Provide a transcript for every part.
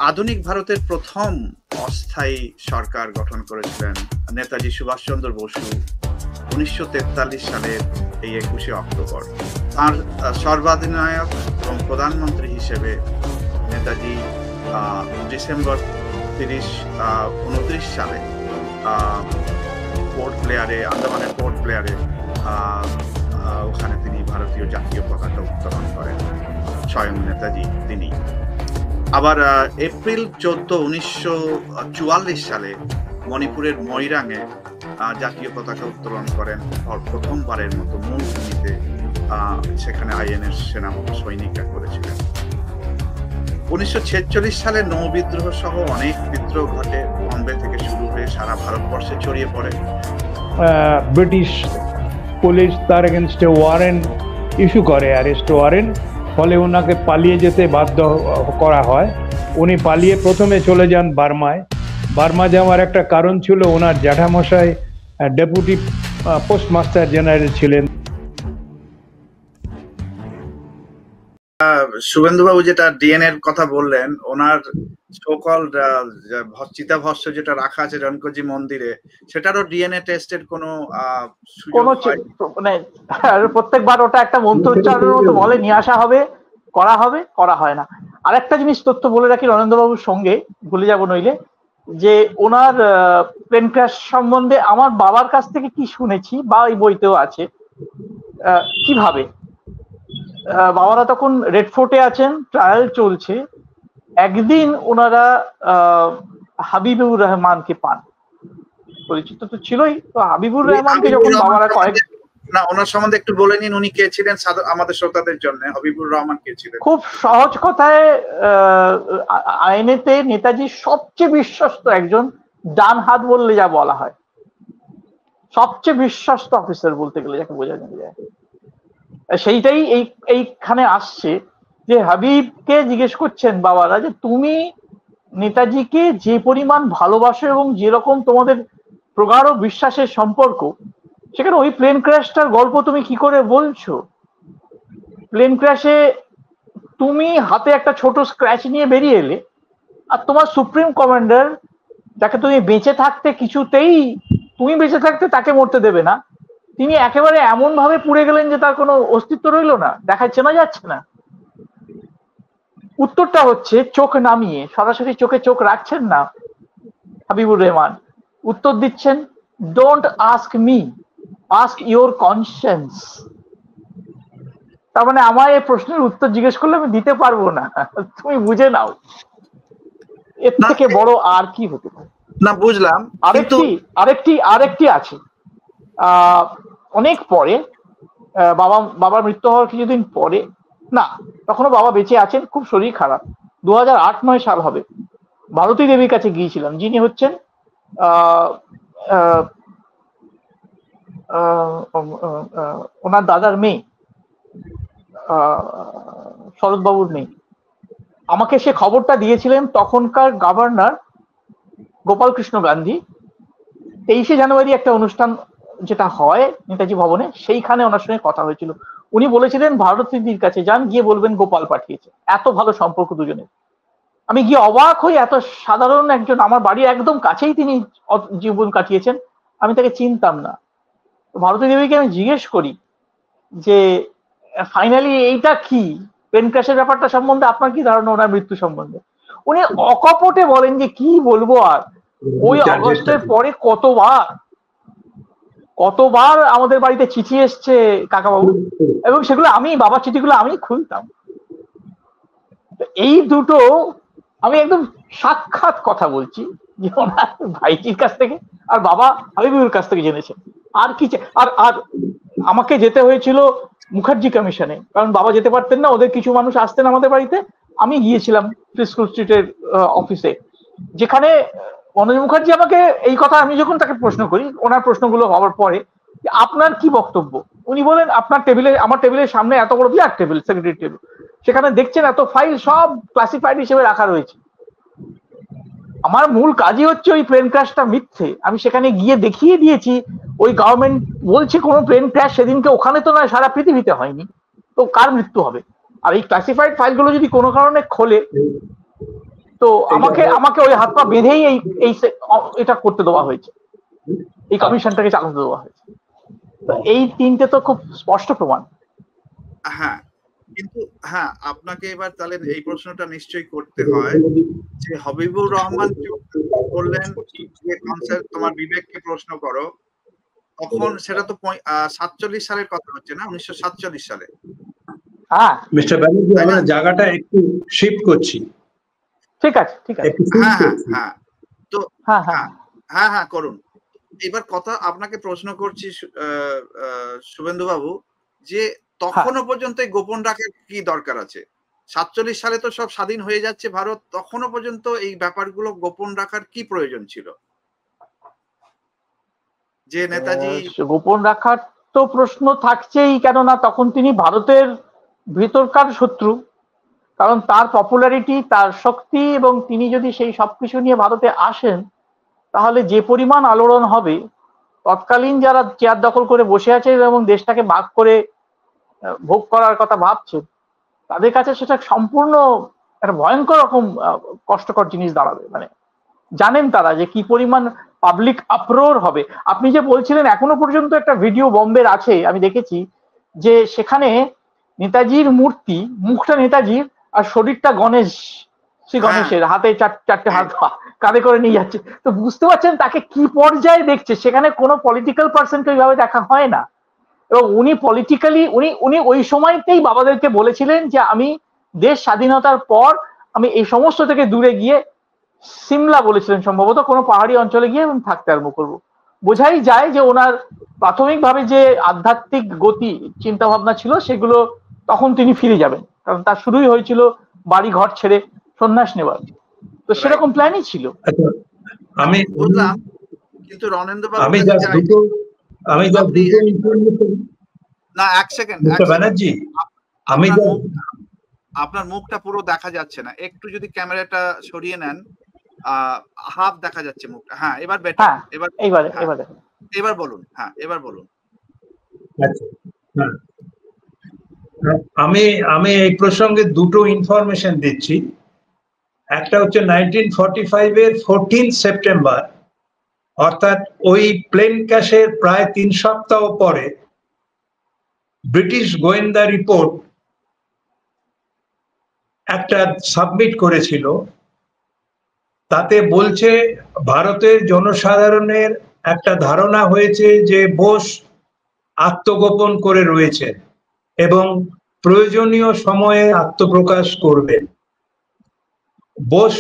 আধুনিক ভারতের প্রথম অস্থায়ী সরকার গঠন করেছিলেন নেতাজি সুভাষচন্দ্র বসু 1943 সালের এই 21শে অক্টোবর। তার সর্বাধিনায়ক এবং প্রধানমন্ত্রী হিসেবে নেতাজি ডিসেম্বর 29 সালে পোর্ট ব্লেয়ারে, আন্দামানের পোর্ট ব্লেয়ারে ওখানে তিনি ভারতীয় জাতীয় পতাকা উত্তোলন করেন, স্বয়ং নেতাজি তিনি। আবার এপ্রিল 14, 1944 সালে মণিপুরের ময়রাঙে জাতীয় পতাকা উত্তোলন করেন প্রথমবারের মতো মূল ভূমিতে। সেখানে আইএনএর সেনা সৈনিকরা করেছিলেন। 1946 সালে নৌ বিদ্রোহ সহ অনেক বিদ্রোহ ঘটে, বম্বে থেকে শুরু হয়ে সারা ভারতবর্ষে ছড়িয়ে পড়ে। ব্রিটিশ পুলিশ তার এগেনস্টে ওয়ারেন্ট ইস্যু করে, অ্যারেস্ট ওয়ারেন্ট, ফলে ওনাকে পালিয়ে যেতে বাধ্য করা হয়। উনি পালিয়ে প্রথমে চলে যান বার্মায়। বার্মা যাওয়ার একটা কারণ ছিল, ওনার জ্যাঠামশাই ডেপুটি পোস্টমাস্টার জেনারেল ছিলেন। শুভেন্দুবাবু যেটা ডিএনএর কথা বললেন, ওনার সকল চিতাভস্য যেটা রাখা আছে রণকোজি মন্দিরে, সেটারও ডিএনএ টেস্টের কোনো মানে প্রত্যেকবার ওটা একটা মন্ত্রোচ্চারণের মতো বলে নিয়ে আসা হবে, করা হয় না। আরেকটা জিনিস তথ্য বলে রাখি নরেন্দ্রবাবুর সঙ্গে, ভুলে যাবো নইলে, যে ওনার প্লেন ক্র্যাশ সম্বন্ধে আমার বাবার কাছ থেকে কি শুনেছি, বা এই বইতেও আছে, কিভাবে বাবারা তখন রেড ফোর্টে আছেন, ট্রায়াল চলছে। একদিন ওনারা হাবিবুর রহমানকে পান, পরিচিত তো ছিলই, তো হাবিবুর রহমানকে যখন বাবারা ওনার সম্বন্ধে একটু বলে নিন, উনি কে ছিলেন আমাদের শ্রোতাদের জন্য। হাবিবুর রহমান কে ছিলেন? খুব সহজ কথায়, আইনেতে নেতাজির সবচেয়ে বিশ্বস্ত একজন, ডান হাত বললে যা বলা হয়, সবচেয়ে বিশ্বস্ত অফিসার বলতে গেলে যাকে বোঝানো যায়, সেইটাই এইখানে আসছে। যে হাবিবকে জিজ্ঞেস করছেন বাবারা যে তুমি নেতাজিকে যে পরিমাণ ভালোবাসো এবং যেরকম তোমাদের প্রগাঢ় বিশ্বাসের সম্পর্ক, সেখানে ওই প্লেন ক্র্যাশটার গল্প তুমি কি করে বলছো? প্লেন ক্র্যাশে তুমি হাতে একটা ছোট স্ক্র্যাচ নিয়ে বেরিয়ে এলে, আর তোমার সুপ্রিম কমান্ডার, যাকে তুমি বেঁচে থাকতে কিছুতেই, তুমি বেঁচে থাকতে তাকে মরতে দেবে না, তিনি একেবারে এমন ভাবে পুড়ে গেলেন যে তার কোনো অস্তিত্ব রইল না, দেখায় চেনা যাচ্ছে না। উত্তরটা হচ্ছে চোখ নামিয়ে, সরাসরি চোখে চোখ রাখছেন না হাবিবুর রহমান, উত্তর দিচ্ছেন, don't ask me, ask your conscience. তার মানে আমার এই প্রশ্নের উত্তর জিজ্ঞেস করলে আমি দিতে পারবো না, তুমি বুঝে নাও। এর থেকে বড় আর কি হতে পারে? না, বুঝলাম। আরেকটি আছে, অনেক পরে, বাবার মৃত্যু হওয়ার কিছুদিন পরে, না তখনও বাবা বেঁচে আছেন, খুব শরীর খারাপ, 2008-9 সাল হবে, ভারতী দেবীর কাছে গিয়েছিলাম, যিনি হচ্ছেন ওনার দাদার মেয়ে, শরৎবাবুর মেয়ে। আমাকে সে খবরটা দিয়েছিলেন তখনকার গভর্নর গোপাল কৃষ্ণ গান্ধী। 23শে জানুয়ারি একটা অনুষ্ঠান যেটা হয় নেতাজি ভবনে, সেইখানে ওনার সঙ্গে কথা হয়েছিল। উনি বলেছিলেন ভারতী দিদির কাছে যান, গিয়ে বলবেন গোপাল পাঠিয়েছে। এত ভালো সম্পর্ক দুজনের। আমি গিয়ে অবাক হই, এত সাধারণ একজন, আমার বাড়ির একদম কাছেই তিনি জীবন কাটিয়েছেন, আমি তাকে চিনতাম না। ভারতী দেবীকে আমি জিজ্ঞেস করি যে ফাইনালি এইটা কি, প্লেন ক্র্যাশের ব্যাপারটা সম্বন্ধে আপনার কি ধারণা ওনার মৃত্যু সম্বন্ধে? উনি অকপটে বলেন যে কি বলবো আর, ওই আগস্টের পরে কতবার আমাদের বাড়িতে চিঠি এসছে কাকাবাবু, এবং সেগুলো বাবার চিঠিগুলো আমি খুলতাম। এই দুটো আমি একদম সাক্ষাৎ কথা বলছি, যে ওনার ভাইটির কাছ থেকে আর বাবা হাবিবুর কাছ থেকে জেনেছে। আর কি, আর আমাকে যেতে হয়েছিল মুখার্জি কমিশনে, কারণ বাবা যেতে পারতেন না, ওদের কিছু মানুষ আসতেন আমাদের বাড়িতে। আমি গিয়েছিলাম প্রিস্কুল স্ট্রিটের অফিসে, যেখানে মনোজ মুখার্জি আমাকে এই কথা, আমি যখন তাকে প্রশ্ন করি ওনার প্রশ্নগুলো হওয়ার পরে, আপনার কি বক্তব্য, উনি বলেন আপনার টেবিলে, আমার টেবিলের সামনে এত বড় ব্ল্যাক টেবিল, সেক্রেটারি টেবিল, সেখানে দেখছেন এত ফাইল সব ক্লাসিফাইড হিসেবে রাখা রয়েছে। আমার মূল কাজই হচ্ছে ওই প্লেন ক্র্যাশটা মিথ্যে, আমি সেখানে গিয়ে দেখিয়ে দিয়েছি। ওই গভর্নমেন্ট বলছে কোনো প্লেন ক্র্যাশ সেদিনকে ওখানে তো নয়, সারা পৃথিবীতে হয়নি, তো কার মৃত্যু হবে? আর এই ক্লাসিফাইড ফাইলগুলো যদি কোনো কারণে খোলে, তো আমাকে আমাকে ওই হাত পা বেঁধেই এটা করতে দেওয়া হয়েছে, এই কমিশনটাকে চালাতে দেওয়া হয়েছে। তো এই তিনটে তো খুব স্পষ্ট প্রমাণ। হ্যাঁ, কিন্তু হ্যাঁ, আপনাকে এবার তাহলে এই প্রশ্নটা নিশ্চয়ই করতে হয় যে হবিবুর রহমান বললেন যে কনসার্ট তোমার বিবেককে প্রশ্ন করো, তখন সেটা তো 47 সালের কথা হচ্ছে না, 1947 সালে। হ্যাঁ মিস্টার ব্যানার্জি, আমরা জায়গাটা একটু শিফট করছি। ঠিক আছে, ঠিক আছে। হ্যাঁ হ্যাঁ হ্যাঁ, তো হ্যাঁ হ্যাঁ হ্যাঁ হ্যাঁ করুন। এবার কথা আপনাকে প্রশ্ন করছি শুভেন্দু বাবু, যে তখনও পর্যন্ত এই গোপন রাখার কি দরকার আছে? 47 সালে তো সব স্বাধীন হয়ে যাচ্ছে ভারত, তখনও পর্যন্ত এই ব্যাপারগুলো গোপন রাখার কি প্রয়োজন ছিল? যে নেতাজি গোপন রাখার তো প্রশ্ন থাকছেই, কেননা তখন তিনি ভারতের ভিতরকার শত্রু, কারণ তার পপুলারিটি, তার শক্তি, এবং তিনি যদি সেই সবকিছু নিয়ে ভারতে আসেন তাহলে যে পরিমাণ আলোড়ন হবে, তৎকালীন যারা চেয়ার দখল করে বসে আছে এবং দেশটাকে ভাগ করে ভোগ করার কথা ভাবছে, তাদের কাছে সেটা সম্পূর্ণ একটা ভয়ঙ্কর রকম কষ্টকর জিনিস দাঁড়াবে। মানে জানেন তারা যে কি পরিমাণ পাবলিক আপ্রোর হবে। আপনি যে বলছিলেন এখনো পর্যন্ত একটা ভিডিও বম্বের আছে, আমি দেখেছি, যে সেখানে নেতাজির মূর্তি, মুখটা নেতাজির আর শরীরটা গণেশ, শ্রী গণেশের, হাতে চারটে হাত কাঁধে করে নিয়ে যাচ্ছে। তো বুঝতে পারছেন তাকে কি পর্যায়ে দেখছে। সেখানে কোনো পলিটিক্যাল পার্সনকে ওইভাবে দেখা হয় না, এবং উনি পলিটিক্যালি উনি ওই সময়তেই বাবাদেরকে বলেছিলেন যে আমি দেশ স্বাধীনতার পর আমি এই সমস্ত থেকে দূরে গিয়ে, সিমলা বলেছিলেন সম্ভবত, কোনো পাহাড়ি অঞ্চলে গিয়ে আমি থাকতে আরম্ভ করবো। বোঝাই যায় যে ওনার প্রাথমিকভাবে যে আধ্যাত্মিক গতি চিন্তা ভাবনা ছিল সেগুলো তখন তিনি ফিরে যাবেন, কারণ তার শুরুই হয়েছিল বাড়ি ঘর ছেড়ে সন্ন্যাস নেওয়ার। তো সেরকম প্ল্যানই ছিল। আমি বুঝলাম, কিন্তু রণেন্দ্র বাবু না, এক সেকেন্ড ব্যানার্জি, আপনার মুখটা পুরো দেখা যাচ্ছে না, একটু যদি ক্যামেরাটা সরিয়ে নেন, হাফ দেখা যাচ্ছে মুখটা। হ্যাঁ, এবার বেটার। এবার বলুন। হ্যাঁ, এবার বলুন। আমি এই প্রসঙ্গে দুটো ইনফরমেশন দিচ্ছি। একটা হচ্ছে 1945 এর 14 সেপ্টেম্বর, অর্থাৎ ওই প্লেন ক্র্যাশের প্রায় 3 সপ্তাহ পরে ব্রিটিশ গোয়েন্দা রিপোর্ট একটা সাবমিট করেছিল। তাতে বলছে ভারতের জনসাধারণের একটা ধারণা হয়েছে যে বোস আত্মগোপন করে রয়েছেন এবং প্রয়োজনীয় সময়ে আত্মপ্রকাশ করবেন। বোস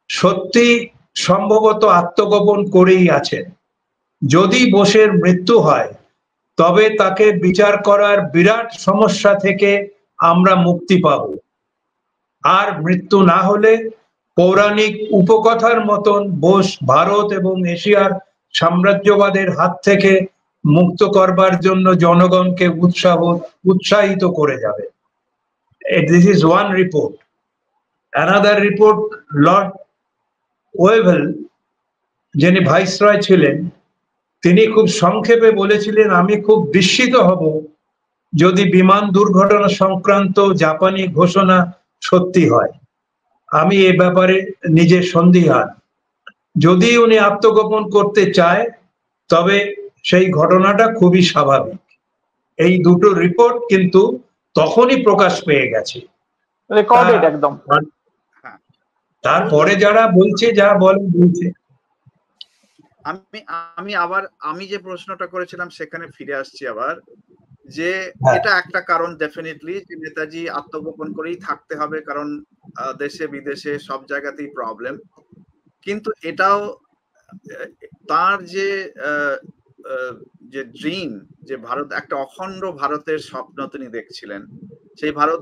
সত্যি সম্ভবত আত্মগোপন করেই আছেন। যদি বোসের মৃত্যু হয় তবে তাকে বিচার করার বিরাট সমস্যা থেকে আমরা মুক্তি পাব, আর মৃত্যু না হলে পৌরাণিক উপকথার মতন বোস ভারত এবং এশিয়ার সাম্রাজ্যবাদের হাত থেকে মুক্ত করবার জন্য জনগণকে উৎসাহিত করে যাবে। This is one report. Another report, Lord Wavell, যিনি ভাইসরয় ছিলেন, তিনি খুব সংক্ষেপে বলেছিলেন, আমি খুব বিস্মিত হব যদি বিমান দুর্ঘটনা সংক্রান্ত জাপানি ঘোষণা সত্যি হয়। আমি এ ব্যাপারে নিজে সন্দিহান। যদি উনি আত্মগোপন করতে চায় তবে সেই ঘটনাটা খুবই স্বাভাবিক। এই দুটো রিপোর্ট কিন্তু তখনই প্রকাশ পেয়ে গেছে, রেকর্ডেড একদম। তারপরে যারা বলছে, যা বলছে। আমি যে প্রশ্নটা করেছিলাম সেখানে ফিরে আসছি আবার, যে এটা একটা কারণ ডেফিনেটলি, যে নেতাজি আত্মগোপন করেই থাকতে হবে, কারণ দেশে বিদেশে সব জায়গাতেই প্রবলেম। কিন্তু এটাও তার যে ড্রিম, যে ভারত একটা অখণ্ড ভারতের স্বপ্ন তিনি দেখছিলেন, সেই ভারত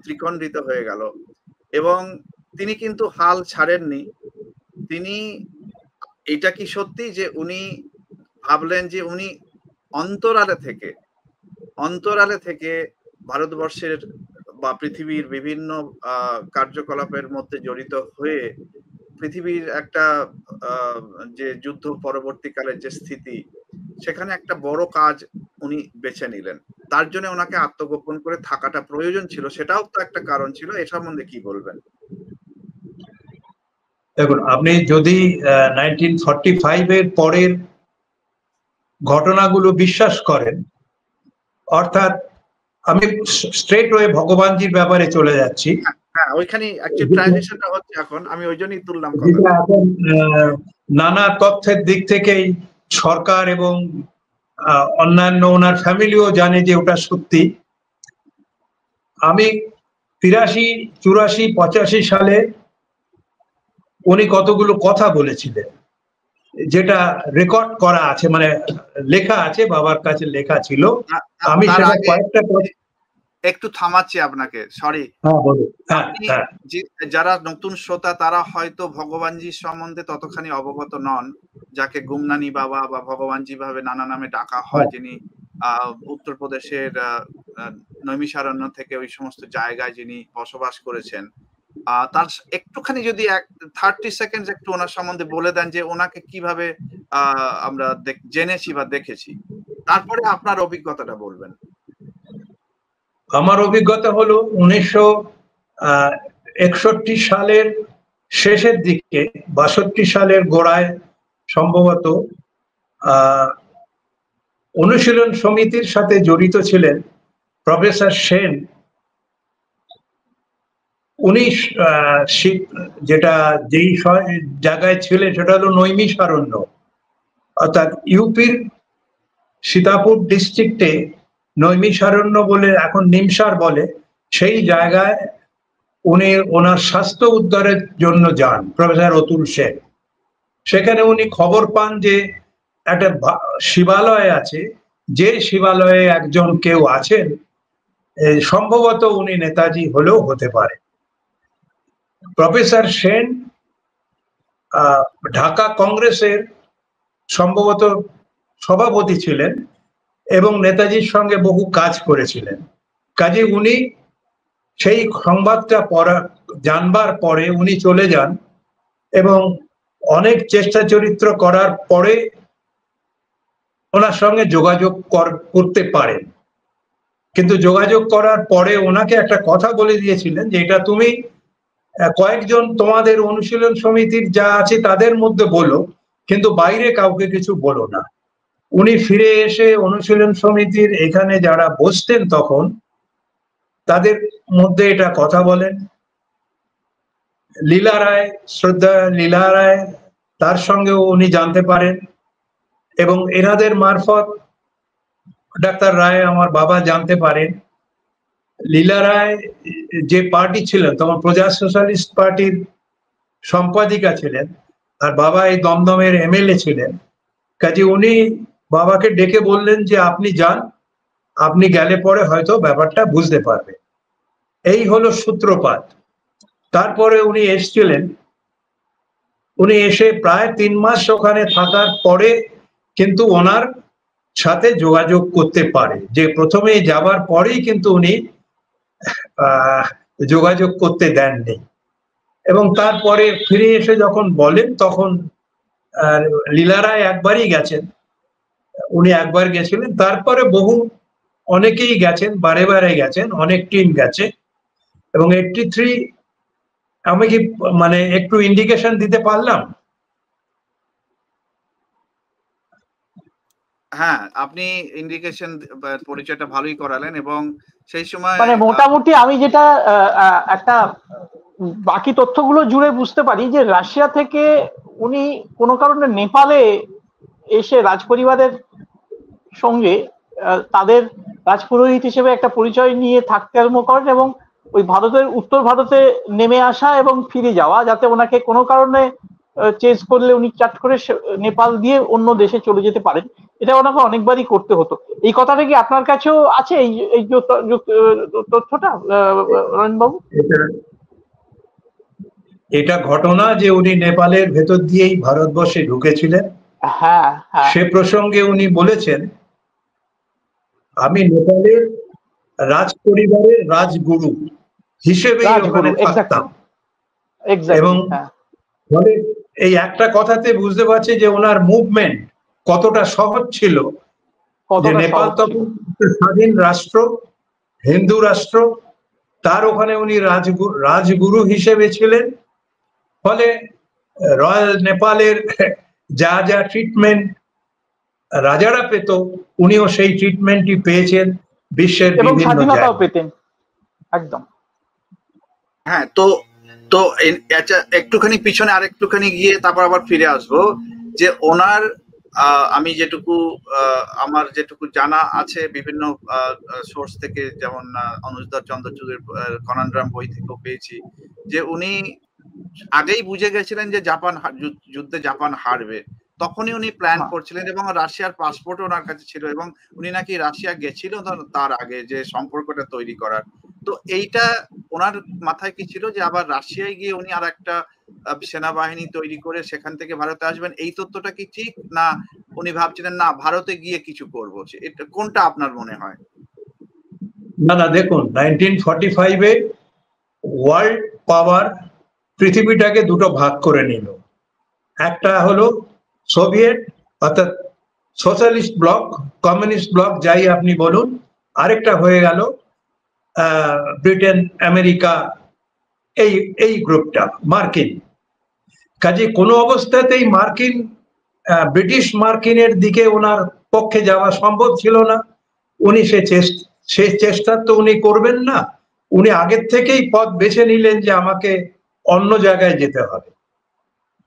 ত্রিখণ্ডিত হয়ে গেল, এবং তিনি কিন্তু হাল ছাড়েননি। তিনি, এটা কি সত্যি যে উনি ভাবলেন যে উনি অন্তরালে থেকে ভারতবর্ষের বা পৃথিবীর বিভিন্ন কার্যকলাপের মধ্যে জড়িত হয়ে পৃথিবীর একটা যে যুদ্ধ পরবর্তীকালে যে স্থিতি, সেখানে একটা বড় কাজ উনি বেছে নিলেন, তার জন্য ওনাকে আত্মগোপন করে থাকাটা প্রয়োজন ছিল, সেটাও তো একটা কারণ ছিল। এ সম্বন্ধে কি বলবেন? দেখুন, আপনি যদি 1945 এর পরের ঘটনাগুলো বিশ্বাস করেন, অর্থাৎ আমি স্ট্রেট ওয়ে ভগবানজির ব্যাপারে চলে যাচ্ছি, হ্যাঁ, ওইখানে অ্যাকচুয়ালি ট্রানজিশনটা হচ্ছে এখন, আমি ওই জন্যই তুললাম কথা। যেটা এখন নানা তথ্যের দিক থেকেই সরকার এবং অন্যান্য ওনার ফ্যামিলিও জানে যে ওটা সত্যি। আমি 83, 84, 85 সালে উনি কতগুলো কথা বলেছিলেন, যেটা রেকর্ড করা আছে, মানে লেখা আছে, বাবার কাছে লেখা ছিল। আমি তার সেটা আগে কয়েকটা একটু থামাচ্ছি আপনাকে, সরি। হ্যাঁ বলুন। হ্যাঁ আপনি হ্যাঁ যারা নতুন শ্রোতা তারা হয়তো ভগবানজির সম্বন্ধে ততখানি অবগত নন, যাকে গুমনানি বাবা বা ভগবানজি ভাবে নানা নামে ডাকা হয়, যিনি উত্তরপ্রদেশের নৈমিষারণ্য থেকে ওই সমস্ত জায়গায় যিনি বসবাস করেছেন। তার একটুখানি যদি 30 সেকেন্ড একটু ওনার সম্বন্ধে বলে দেন, যে ওনাকে কিভাবে আমরা জেনেছি বা দেখেছি, তারপরে আপনার অভিজ্ঞতাটা বলবেন। আমার অভিজ্ঞতা হলো 1961 সালের শেষের দিকে, 62 সালের গোড়ায় সম্ভবত অনুশীলন সমিতির সাথে জড়িত ছিলেন প্রফেসর সেন। উনি যেটা যেই জায়গায় ছিলেন সেটা হলো নৈমিষারণ্য, অর্থাৎ ইউপির সীতাপুর ডিস্ট্রিক্টে নৈমিষারণ্য বলে, এখন নিমসার বলে, সেই জায়গায় উনি ওনার স্বাস্থ্য উদ্ধারের জন্য যান, প্রফেসর অতুল সেন। সেখানে উনি খবর পান যে একটা শিবালয় আছে, যে শিবালয়ে একজন কেউ আছেন, সম্ভবত উনি নেতাজি হলেও হতে পারে। প্রফেসর সেন ঢাকা কংগ্রেসের সম্ভবত সভাপতি ছিলেন এবং নেতাজির সঙ্গে বহু কাজ করেছিলেন। কাজে উনি সেই সংবাদটা জানবার পরে উনি চলে যান এবং অনেক চেষ্টা চরিত্র করার পরে ওনার সঙ্গে যোগাযোগ করতে পারেন। কিন্তু যোগাযোগ করার পরে ওনাকে একটা কথা বলে দিয়েছিলেন যে এটা তুমি কয়েকজন তোমাদের অনুশীলন সমিতির যা আছে তাদের মধ্যে বলো, কিন্তু বাইরে কাউকে কিছু বলো না। উনি ফিরে এসে অনুশীলন সমিতির এখানে যারা বসতেন তখন তাদের মধ্যে এটা কথা বলেন। লীলা রায়, শ্রদ্ধা লীলা রায়, তার সঙ্গেও উনি জানতে পারেন এবং এনাদের মারফত ডাক্তার রায়, আমার বাবা, জানতে পারেন। লীলা রায় যে পার্টি ছিলেন তখন, প্রজা সোশ্যালিস্ট পার্টির সম্পাদিকা ছিলেন, আর বাবা এই দমদমের এমএলএ ছিলেন। কাজে উনি বাবাকে ডেকে বললেন যে আপনি যান, আপনি গেলে পরে হয়তো ব্যাপারটা বুঝতে পারবে। এই হলো সূত্রপাত। তারপরে উনি এসেছিলেন, উনি এসে প্রায় 3 মাস ওখানে থাকার পরে কিন্তু ওনার সাথে যোগাযোগ করতে পারে, যে প্রথমে যাবার পরেই কিন্তু উনি যোগাযোগ করতে দেননি। এবং তারপরে ফিরে এসে যখন বলেন তখন লীলা রায় একবারই গেছেন, উনি একবার গেছিলেন, তারপরে অনেকেই গেছেন, বারে বারে গেছেন, অনেক টিম গেছে। এবং 83 আমি কি মানে একটু ইন্ডিকেশন দিতে পারলাম? হ্যাঁ, আপনি ইন্ডিকেশন পরিচয়টা ভালোই করালেন, এবং সেই সময় মানে মোটামুটি আমি যেটা একটা বাকি তথ্যগুলো জুড়ে বুঝতে পারি যে রাশিয়া থেকে উনি কোনো কারণে নেপালে এসে রাজপরিবারের সঙ্গে তাদের রাজপুরোহিত হিসেবে একটা পরিচয় নিয়ে থাকতে আরম্ভ করেন এবং ওই ভারতের উত্তর ভারতে নেমে আসা এবং ফিরে যাওয়া, যাতে ওনাকে কোনো কারণে চেঞ্জ করলে উনি চাট করে নেপাল দিয়ে অন্য দেশে চলে যেতে পারেন। এটা ওনাকে অনেকবারই করতে হতো। এই কথাটা কি আপনার কাছেও আছে, এই তথ্যটা রঞ্জনবাবু? এটা ঘটনা যে উনি নেপালের ভেতর দিয়েই ভারতবর্ষে ঢুকেছিলেন। হ্যাঁ, সে প্রসঙ্গে উনি বলেছেন, আমি নেপালের রাজ পরিবারের রাজগুরু হিসেবে ওখানে থাকতাম। এবং ফলে এই একটা কথাতে বুঝতে পারছি যে ওনার মুভমেন্ট কতটা সহজ ছিল। যে নেপাল তখন স্বাধীন রাষ্ট্র, হিন্দু রাষ্ট্র, তার ওখানে উনি রাজগুরু হিসেবে ছিলেন। ফলে রয়্যাল নেপালের যা যা ট্রিটমেন্ট রাজারা পেত, উনিও সেই ট্রিটমেন্টই পেয়েছেন বিশ্বের এবং বিভিন্ন স্বাধীনতাও জায়গায়। পেতেন। একদম। হ্যাঁ, তো তো আচ্ছা, একটুখানি পিছনে আর একটুখানি গিয়ে তারপর আবার ফিরে আসবো যে ওনার আমি যেটুকু আমার যেটুকু জানা আছে বিভিন্ন সোর্স থেকে, যেমন অনুজদা চন্দ্রচূড়ের কনান্ড্রাম বই থেকেও পেয়েছি যে উনি আগেই বুঝে গেছিলেন যে জাপান যুদ্ধে জাপান হারবে, তখনই উনি প্ল্যান করছিলেন এবং রাশিয়ার পাসপোর্ট ওনার কাছে ছিল এবং উনি নাকি রাশিয়া গেছিল তার আগে যে সম্পর্কটা তৈরি করার। তো এইটা ওনার মাথায় কি ছিল যে আবার রাশিয়ায় গিয়ে উনি আর একটা সেনাবাহিনী তৈরি করে সেখান থেকে ভারতে আসবেন, এই তথ্যটা কি ঠিক, না উনি ভাবছিলেন না ভারতে গিয়ে কিছু করবো? এটা কোনটা আপনার মনে হয়? না না, দেখুন 1945-এ ওয়ার্ল্ড পাওয়ার পৃথিবীটাকে দুটো ভাগ করে নিল। একটা হলো সোভিয়েত অর্থাৎ সোশ্যালিস্ট ব্লক, কমিউনিস্ট ব্লক যাই আপনি বলুন, আরেকটা হয়ে গেল ব্রিটেন, আমেরিকা, এই এই গ্রুপটা মার্কিন। কাজে কোনো অবস্থাতেই ব্রিটিশ মার্কিনের দিকে ওনার পক্ষে যাওয়া সম্ভব ছিল না। উনি সে চেষ্টা তো উনি করবেন না। উনি আগের থেকেই পথ বেছে নিলেন যে আমাকে অন্য জায়গায় যেতে হবে।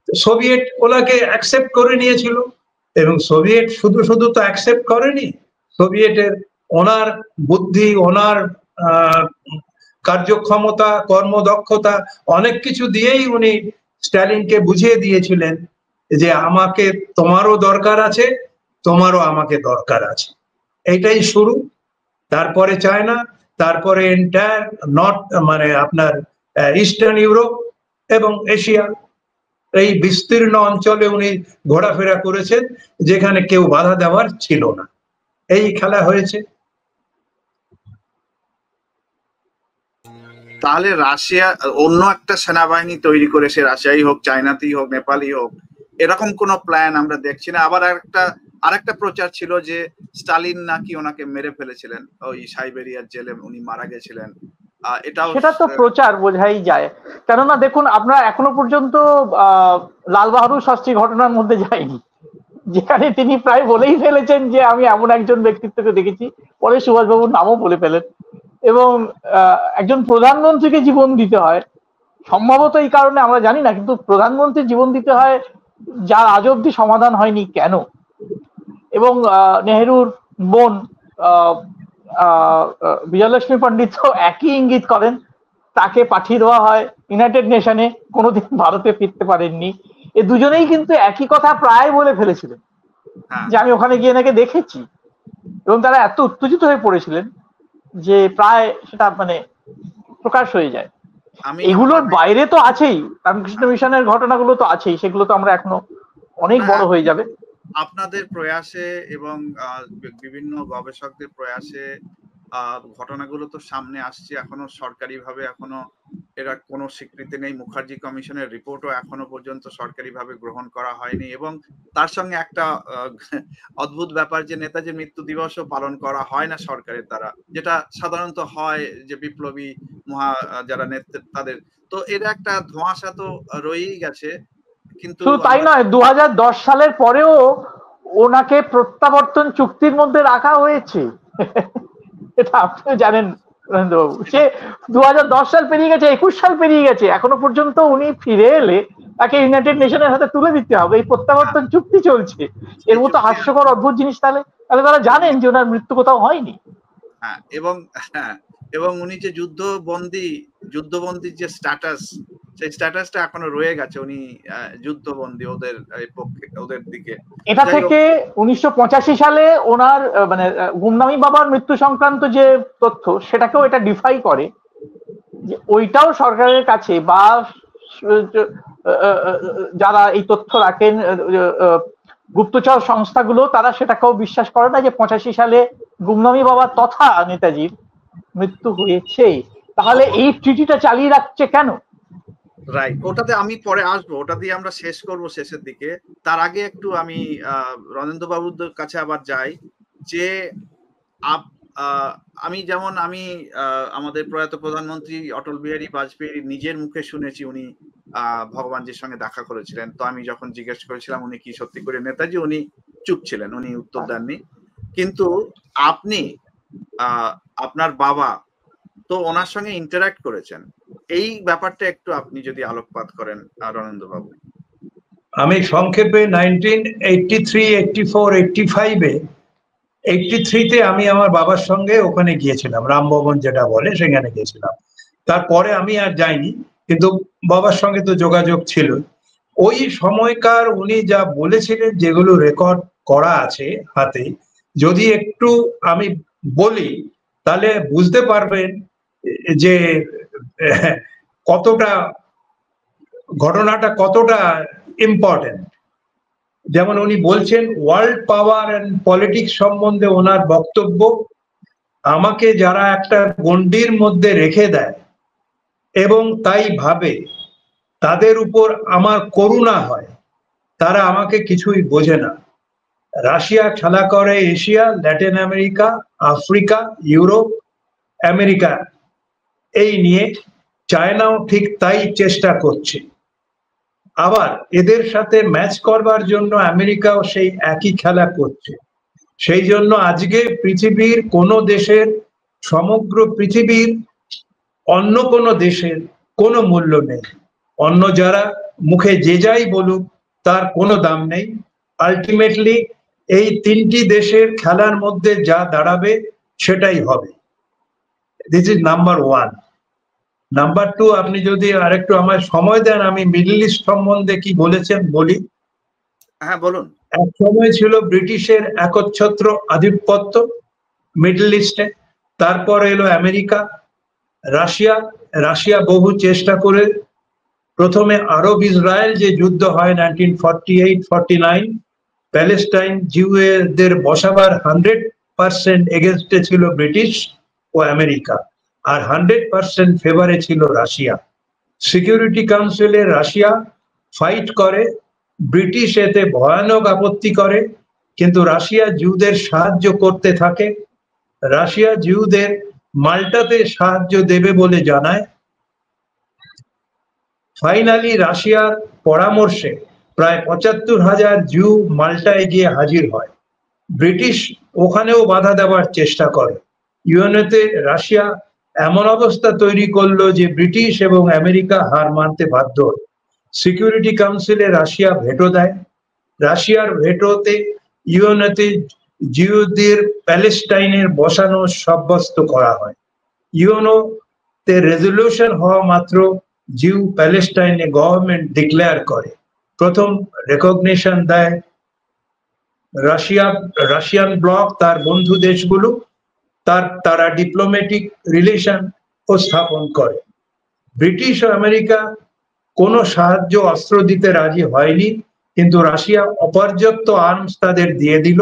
সোভিয়েত ওনাকে অ্যাকসেপ্ট করে নিয়েছিল, এবং সোভিয়েত শুধু শুধু তো অ্যাকসেপ্ট করেনি। সোভিয়েতের ওনার বুদ্ধি, ওনার কার্যক্ষমতা, কর্মদক্ষতা অনেক কিছু দিয়েই উনি স্ট্যালিনকে বুঝিয়ে দিয়েছিলেন যে আমাকে তোমারও দরকার আছে, তোমারও আমাকে দরকার আছে। এইটাই শুরু। তারপরে চায়না, তারপরে এন্টায়ার নর্থ মানে আপনার ইস্টার্ন ইউরোপ এবং এশিয়া, এই বিস্তীর্ণ অঞ্চলে উনি ঘোরাফেরা করেছেন যেখানে কেউ বাধা দেওয়ার ছিল না। এই খেলা হয়েছে। তাহলে রাশিয়া অন্য একটা সেনাবাহিনী তৈরি করে, সে রাশিয়াই হোক, চায়নাতেই হোক, নেপালই হোক, এরকম কোন প্ল্যান আমরা দেখছি না। আবার আরেকটা প্রচার ছিল যে স্টালিন নাকি ওনাকে মেরে ফেলেছিলেন, ওই সাইবেরিয়ার জেলে উনি মারা গেছিলেন। সেটা তো প্রচার বোঝাই যায়। কেননা দেখুন, আমরা এখনো পর্যন্ত লাল বাহাদুর শাস্ত্রী ঘটনার মধ্যে যাইনি, যেখানে তিনি প্রায় বলেই ফেলেছেন যে আমি এমন একজন ব্যক্তিত্বকে দেখেছি, পরে সুভাষবাবুর নামও বলে ফেলেন। এবং একজন প্রধানমন্ত্রীকে জীবন দিতে হয়, সম্ভবত এই কারণে আমরা জানি না, কিন্তু প্রধানমন্ত্রীর জীবন দিতে হয় যার আজ অব্দি সমাধান হয়নি কেন। এবং নেহেরুর বোন বিজয়লক্ষ্মী পণ্ডিত একই ইঙ্গিত করেন, তাকে পাঠিয়ে দেওয়া হয় ইউনাইটেড নেশনে, কোনোদিন ভারতে ফিরতে পারেননি। এ দুজনেই কিন্তু একই কথা প্রায় বলে ফেলেছিলেন যে আমি ওখানে গিয়ে নাকি দেখেছি, এবং তারা এত উত্তেজিত হয়ে পড়েছিলেন যে প্রায় সেটা মানে প্রকাশ হয়ে যায়। এগুলোর বাইরে তো আছেই, রামকৃষ্ণ মিশনের ঘটনাগুলো তো আছেই, সেগুলো তো আমরা এখনো অনেক বড় হয়ে যাবে। আপনাদের প্রয়াসে এবং বিভিন্ন গবেষকদের প্রয়াসে ঘটনাগুলো তো সামনে আসছে, এখনো সরকারিভাবে এখনো এরা কোনো স্বীকৃতি নেই। মুখার্জি কমিশনের রিপোর্টও এখনো পর্যন্ত সরকারিভাবে গ্রহণ করা হয়নি, এবং তার সঙ্গে একটা অদ্ভুত ব্যাপার যে নেতাজির মৃত্যু দিবসও পালন করা হয় না সরকারের দ্বারা, যেটা সাধারণত হয় যে বিপ্লবী যারা নেতৃত্ব তাদের। তো এর একটা ধোঁয়াশা তো রয়েই গেছে। কিন্তু তাই নয়, 2010 সালের পরেও ওনাকে প্রত্যাবর্তন চুক্তির মধ্যে রাখা হয়েছে, এটা আপনিও জানেন বাবু। সে 2010 সাল পেরিয়ে গেছে, 21 সাল পেরিয়ে গেছে, এখনো পর্যন্ত উনি ফিরে এলে তাকে ইউনাইটেড নেশনের হাতে তুলে দিতে হবে, এই প্রত্যাবর্তন চুক্তি চলছে। এর মতো হাস্যকর অদ্ভুত জিনিস তাহলে তারা জানেন যে ওনার মৃত্যু কোথাও হয়নি। হ্যাঁ, এবং উনি যে যুদ্ধবন্দীর যে স্ট্যাটাস, সেই স্ট্যাটাসটা এখনো রয়ে গেছে, উনি যুদ্ধবন্দী ওদের পক্ষে, ওদের দিকে। এটা থেকে 1985 সালে ওনার মানে গুমনামি বাবার মৃত্যু সংক্রান্ত যে তথ্য, সেটাকেও এটা ডিফাই করে যে ওইটাও সরকারের কাছে বা যারা এই তথ্য রাখেন গুপ্তচর সংস্থাগুলো, তারা সেটাকেও বিশ্বাস করে না যে 85 সালে গুমনামি বাবা তথা নেতাজির মৃত্যু হয়েছে। তাহলে এই ট্রিটিটা চালিয়ে রাখছে কেন? রাইট, ওটাতে আমি পরে আসবো, ওটা দিয়ে আমরা শেষ করব শেষের দিকে। তার আগে একটু আমি রণেন্দ্র বাবুর কাছে আবার যাই যে আমি আমাদের প্রয়াত প্রধানমন্ত্রী অটল বিহারী বাজপেয়ীর নিজের মুখে শুনেছি উনি ভগবানজির সঙ্গে দেখা করেছিলেন। তো আমি যখন জিজ্ঞেস করেছিলাম উনি কি সত্যি করে নেতাজি, উনি চুপ ছিলেন, উনি উত্তর দেননি। কিন্তু আপনি আপনার বাবা তো ওনার সঙ্গে ইন্টারঅ্যাক্ট করেছেন, এই ব্যাপারটা একটু আপনি যদি আলোকপাত করেন রণেন্দ্র বাবু। আমি সংক্ষেপে 1983, 84, 85-এ 83-তে আমি আমার বাবার সঙ্গে ওখানে গিয়েছিলাম, রামভবন যেটা বলে সেখানে গিয়েছিলাম। তারপরে আমি আর যাইনি, কিন্তু বাবার সঙ্গে তো যোগাযোগ ছিল। ওই সময়কার উনি যা বলেছিলেন, যেগুলো রেকর্ড করা আছে হাতে, যদি একটু আমি বলি তাহলে বুঝতে পারবেন যে কতটা ঘটনাটা কতটা ইম্পর্টেন্ট। যেমন উনি বলছেন ওয়ার্ল্ড পাওয়ার এন্ড পলিটিক্স সম্বন্ধে ওনার বক্তব্য, আমাকে যারা একটা গণ্ডির মধ্যে রেখে দেয় এবং তাই ভাবে তাদের উপর আমার করুণা হয়, তারা আমাকে কিছুই বোঝে না। রাশিয়া খেলা করে Asia, Latin America, Africa, Europe, America, এই নিয়ে। চায়নাও ঠিক তাই চেষ্টা করছে। আবার এদের সাথে ম্যাচ করবার জন্য আমেরিকাও সেই একই খেলা করছে। সেই জন্য আজকে পৃথিবীর কোনো দেশের, সমগ্র পৃথিবীর অন্য কোনো দেশের কোনো মূল্য নেই। অন্য যারা মুখে যে যাই বলুক তার কোনো দাম নেই। আলটিমেটলি এই তিনটি দেশের খেলার মধ্যে যা দাঁড়াবে সেটাই হবে। This is number one. Number two, আপনি যদি আরেকটু আমায় সময় দেন, আমি মিডল ইস্ট সম্বন্ধে কি বলেছেন বলি। হ্যাঁ বলুন। এক সময় ছিল ব্রিটিশের একচ্ছত্র আধিপত্য মিডল ইস্টে, তারপর এলো আমেরিকা, রাশিয়া। রাশিয়া বহু চেষ্টা করে, প্রথমে আরব ইসরায়েল যে যুদ্ধ হয় 1948-49, প্যালেস্টাইন জিউদের বসাবার 100% এগেনস্টে ছিল ব্রিটিশ ও আমেরিকা, আর 100% ফেভারে ছিল রাশিয়া। সিকিউরিটি কাউন্সিলে রাশিয়া ফাইট করে, ব্রিটিশ এতে ভয়ানক আপত্তি করে, কিন্তু রাশিয়া জিউদের সাহায্য করতে থাকে। রাশিয়া জিউদের মাল্টাতে সাহায্য দেবে বলে জানায়। ফাইনালি রাশিয়ার পরামর্শে প্রায় 75,000 জিউ মাল্টায় গিয়ে হাজির হয়। ব্রিটিশ ওখানেও বাধা দেওয়ার চেষ্টা করে। ইউএনওতে রাশিয়া এমন অবস্থা তৈরি করলো যে ব্রিটিশ এবং আমেরিকা হার মানতে বাধ্য হয়। সিকিউরিটি কাউন্সিলে রাশিয়া ভেটো দেয়। রাশিয়ার ভেটোতে ইউএনওতে জিউদের প্যালেস্টাইনের বসানো সাব্যস্ত করা হয়। ইউএনওতে রেজলিউশন হওয়া মাত্র জিউ প্যালেস্টাইনে গভর্নমেন্ট ডিক্লেয়ার করে। প্রথম রেকগনিশন দেয় রাশিয়ান ব্লক, তার বন্ধু দেশগুলো, তারা ডিপ্লোম্যাটিক রিলেশন স্থাপন করে। ব্রিটিশ ও আমেরিকা কোনো সাহায্য অস্ত্র দিতে রাজি হয়নি, কিন্তু রাশিয়া অপর্যাপ্ত আর্মস তাদের দিয়ে দিল,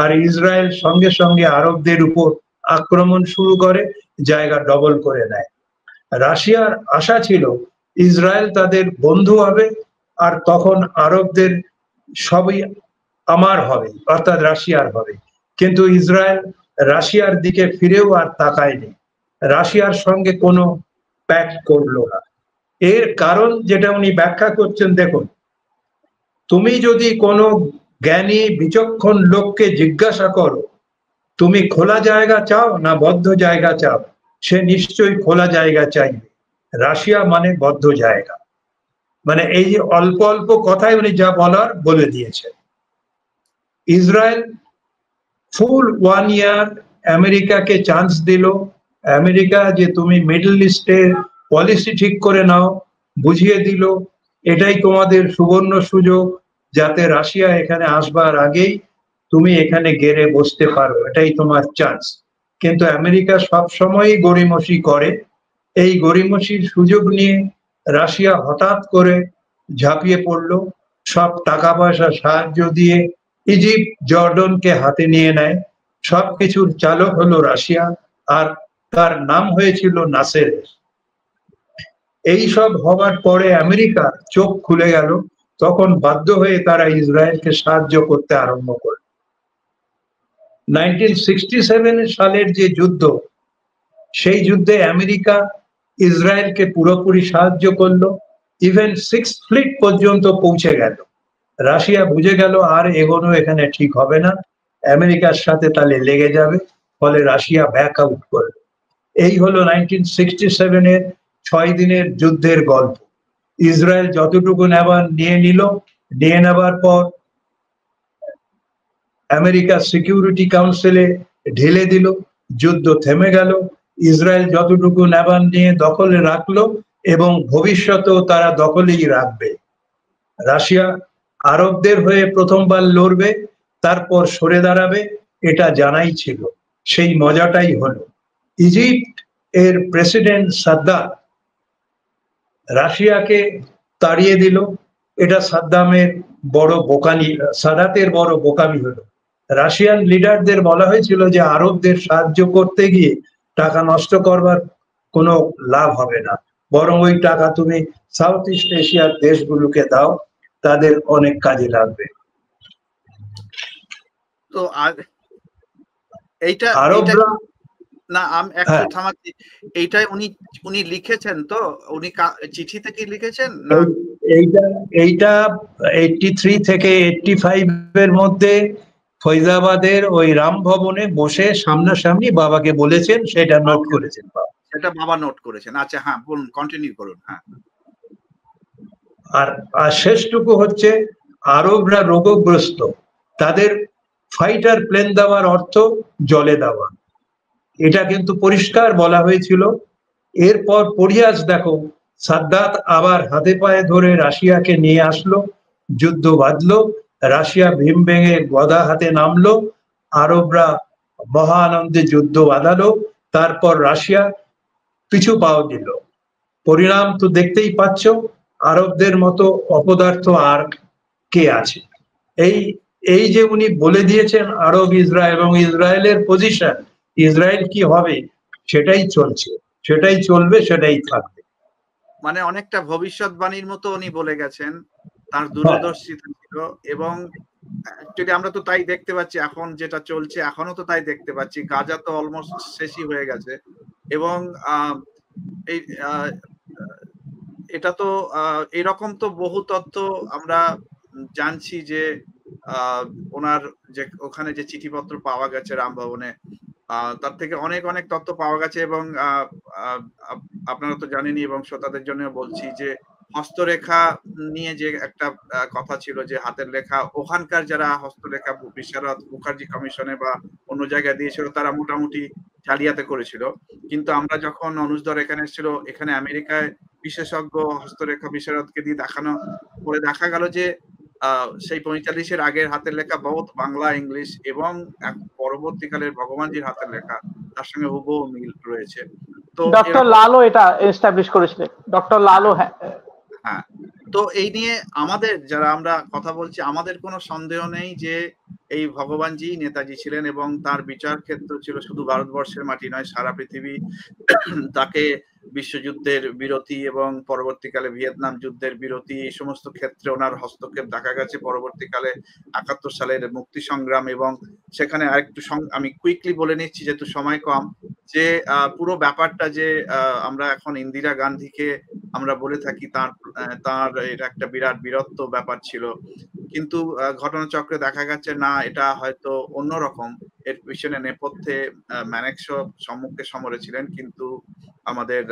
আর ইসরায়েল সঙ্গে সঙ্গে আরবদের উপর আক্রমণ শুরু করে, জায়গা ডবল করে নেয়। রাশিয়ার আশা ছিল ইসরায়েল তাদের বন্ধু হবে, আর তখন আরবদের সবই আমার হবে, অর্থাৎ রাশিয়ার হবে। কিন্তু ইসরায়েল রাশিয়ার দিকে ফিরেও আর তাকায়নি, রাশিয়ার সঙ্গে কোনো প্যাক্ট করলো না। এর কারণ যেটা উনি ব্যাখ্যা করছেন, দেখুন, তুমি যদি কোনো জ্ঞানী বিচক্ষণ লোককে জিজ্ঞাসা করো তুমি খোলা জায়গা চাও না বদ্ধ জায়গা চাও, সে নিশ্চয়ই খোলা জায়গা চাইবে। রাশিয়া মানে বদ্ধ জায়গা। মানে এই যে অল্প অল্প কথায় উনি যা বলার বলে দিয়েছেন। ইসরায়েল ফুল 1 ইয়ার আমেরিকাকে চান্স দিল। আমেরিকা যে তুমি মিডল ইস্টের পলিসি ঠিক করে নাও, বুঝিয়ে দিল এটাই তোমাদের সুবর্ণ সুযোগ, যাতে রাশিয়া এখানে আসবার আগেই তুমি এখানে গেড়ে বসতে পারো, এটাই তোমার চান্স। কিন্তু আমেরিকা সব সময়ই গড়িমসি করে। এই গড়িমসির সুযোগ নিয়ে রাশিয়া হঠাৎ করে ঝাঁপিয়ে পড়লো, সব টাকা পয়সা সাহায্য দিয়ে ইজিপ্ট জর্ডনকে হাতে নিয়ে নেয়। সবকিছুর চালক হলো রাশিয়া, আর তার নাম হয়েছিল নাসের। এই সব হবার পরে আমেরিকা চোখ খুলে গেল, তখন বাধ্য হয়ে তারা ইসরায়েলকে সাহায্য করতে আরম্ভ করে। 1967 সালের যে যুদ্ধ, সেই যুদ্ধে আমেরিকা ইসরায়েলকে পুরোপুরি সাহায্য করলো। ইভেন 6th ফ্লিট পর্যন্ত পৌঁছে গেল। রাশিয়া বুঝে গেল আর এগোনো এখানে ঠিক হবে না, আমেরিকার সাথে তাহলে লেগে যাবে, ফলে রাশিয়া ব্যাক আউট করলো। এই হলো 1967 এর 6 দিনের যুদ্ধের গল্প। ইসরায়েল যতটুকু নেবার নিয়ে নিল, নিয়ে নেবার পর আমেরিকা সিকিউরিটি কাউন্সিলে ঢেলে দিল, যুদ্ধ থেমে গেল। ইসরায়েল যতটুকু নেবার নিয়ে দখলে রাখলো এবং ভবিষ্যতেও তারা দখলেই রাখবে। রাশিয়া আরবদের হয়ে প্রথমবার লড়বে, তারপর সরে দাঁড়াবে, এটা জানাই ছিল। সেই মজাটাই হলো। ইজিপ্ট এর প্রেসিডেন্ট সাদ্দাত রাশিয়াকে তাড়িয়ে দিল। এটা সাদ্দাতের বড় বোকামি হলো। রাশিয়ান লিডারদের বলা হয়েছিল যে আরবদের সাহায্য করতে গিয়ে টাকা নষ্ট করবার কোনো লাভ হবে না, বরং ওই টাকা তুমি সাউথ ইস্ট এশিয়ার দেশগুলোকে দাও, তাদের অনেক কাজে লাগবে। তো আর এইটা আরবরা না, আমি একটু থামাচ্ছি। এইটাই উনি লিখেছেন তো? উনি চিঠিতে কি লিখেছেন না? এইটা 83 থেকে 85 এর মধ্যে ফৈজাবাদের ওই রাম ভবনে বসে সামনাসামনি বাবাকে বলেছেন, সেটা নোট করেছেন। সেটা বাবা নোট করেছেন। আচ্ছা, হ্যাঁ বলুন, কন্টিনিউ করুন। হ্যাঁ, আর শেষটুকু হচ্ছে আরবরা রোগগ্রস্ত, তাদের ফাইটার প্লেন দেওয়ার অর্থ জলে দেওয়া, এটা কিন্তু পরিষ্কার বলা হয়েছিল। এরপর পরিহাস দেখো, সাদ্দাত আবার হাতে পায়ে ধরে রাশিয়াকে নিয়ে আসলো, যুদ্ধ বাঁধলো, রাশিয়া ভীম ভেঙে গদা হাতে নামলো, আরবরা মহা আনন্দে যুদ্ধ বাঁধালো, তারপর রাশিয়া পিছু পাও দিল। পরিণাম তো দেখতেই পাচ্ছ, আরবদের মতো অপদার্থ আর কে আছে। এই যে উনি বলে দিয়েছেন আরব ইসরায়েল এবং ইসরায়েলের পজিশন, ইসরায়েল কি হবে সেটাই চলছে, সেটাই চলবে, সেটাই থাকবে। মানে অনেকটা ভবিষ্যৎবাণীর মতো উনি বলে গেছেন, তার দূরদর্শিতা ছিল। এবং অ্যাকচুয়ালি আমরা তো তাই দেখতে পাচ্ছি, এখন যেটা চলছে এখনো তো তাই দেখতে পাচ্ছি। গাজা তো অলমোস্ট শেষই হয়ে গেছে। এবং এই এটা তো এরকম তো বহু তথ্য আমরা জানছি যে ওনার যে ওখানে যে চিঠিপত্র পাওয়া গেছে রামভবনে, তার থেকে অনেক অনেক তথ্য পাওয়া গেছে। এবং আপনারা তো জানেনই, এবং শ্রোতাদের জন্য বলছি যে হস্তরেখা নিয়ে যে একটা কথা ছিল, যে হাতের লেখা, ওখানকার যারা হস্তরেখা বিশারদ মুখার্জি কমিশনে বা অন্য জায়গায় দিয়েছিল, তারা মোটামুটি জালিয়াতি করেছিল। কিন্তু আমরা যখন অনুজদর এখানে এসেছিল, এখানে আমেরিকায় বিশেষজ্ঞ হস্তরেখা বিশারদকে দিয়ে দেখানো করে দেখা গেল যে সেই 45-এর আগের হাতের লেখা বহুত বাংলা, ইংলিশ এবং পরবর্তীকালের ভগবানজির হাতের লেখা, তার সঙ্গে হুবহু মিল রয়েছে। তো ডক্টর লালও এটা এস্টাবলিশ করেছিলেন, ডক্টর লালও। হ্যাঁ, তো এই নিয়ে আমাদের যারা আমরা কথা বলছি, আমাদের কোনো সন্দেহ নেই যে এই ভগবানজি নেতাজি ছিলেন, এবং তার বিচার ক্ষেত্র ছিল শুধু ভারতবর্ষের মাটি নয়, সারা পৃথিবী। তাকে বিশ্বযুদ্ধের বিরতি এবং পরবর্তীকালে ভিয়েতনাম যুদ্ধের বিরতি, এই সমস্ত ক্ষেত্রে ওনার হস্তক্ষেপ দেখা গেছে। পরবর্তীকালে ৭১ সালের মুক্তি সংগ্রাম, এবং সেখানে আরেকটু আমি কুইকলি বলে নিচ্ছি যেহেতু সময় কম, যে পুরো ব্যাপারটা যে আমরা এখন ইন্দিরা গান্ধীকে আমরা বলে থাকি, তার এটা একটা বিরাট বীরত্ব ব্যাপার ছিল, কিন্তু ঘটনাচক্রে দেখা গেছে না, এটা হয়তো অন্যরকম। এর পিছনে নেপথ্যে ম্যানেকশো সম্মুখে সমরে ছিলেন, কিন্তু আমাদের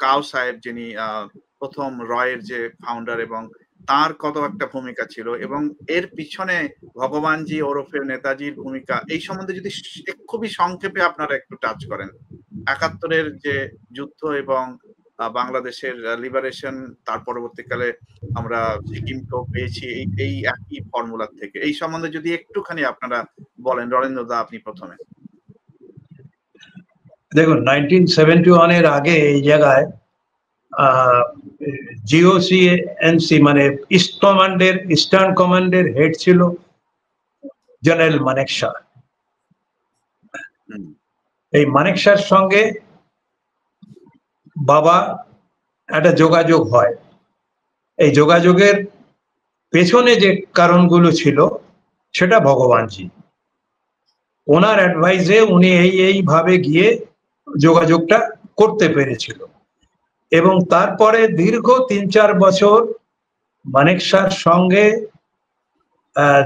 কাউ সাহেব, যিনি প্রথম রয়ের যে ফাউন্ডার, এবং তার কত একটা ভূমিকা ছিল, এবং এর পিছনে ভগবানজি ওরফে নেতাজির ভূমিকা, এই সম্বন্ধে যদি খুবই সংক্ষেপে আপনারা একটু টাচ করেন। ৭১-এর যে যুদ্ধ এবং বাংলাদেশের লিবারেশন, তার পরবর্তীকালে আমরা সিকিমকেও পেয়েছি এই একই ফর্মুলা থেকে, এই সম্বন্ধে যদি একটুখানি আপনারা বলেন। নরেন্দ্র দা, আপনি প্রথমে। দেখুন, 1971 এর আগে এই জায়গায় জিওসিএনসি মানে ইস্টার্ন কমান্ডের হেড ছিল জেনারেল মানেকশা। এই মানেকশার সঙ্গে বাবা একটা যোগাযোগ হয়। এই যোগাযোগের পেছনে যে কারণগুলো ছিল সেটা ভগবানজি, ওনার অ্যাডভাইসে উনি এইভাবে গিয়ে যোগাযোগটা করতে পেরেছিল। এবং তারপরে দীর্ঘ 3-4 বছর মানেকশার সঙ্গে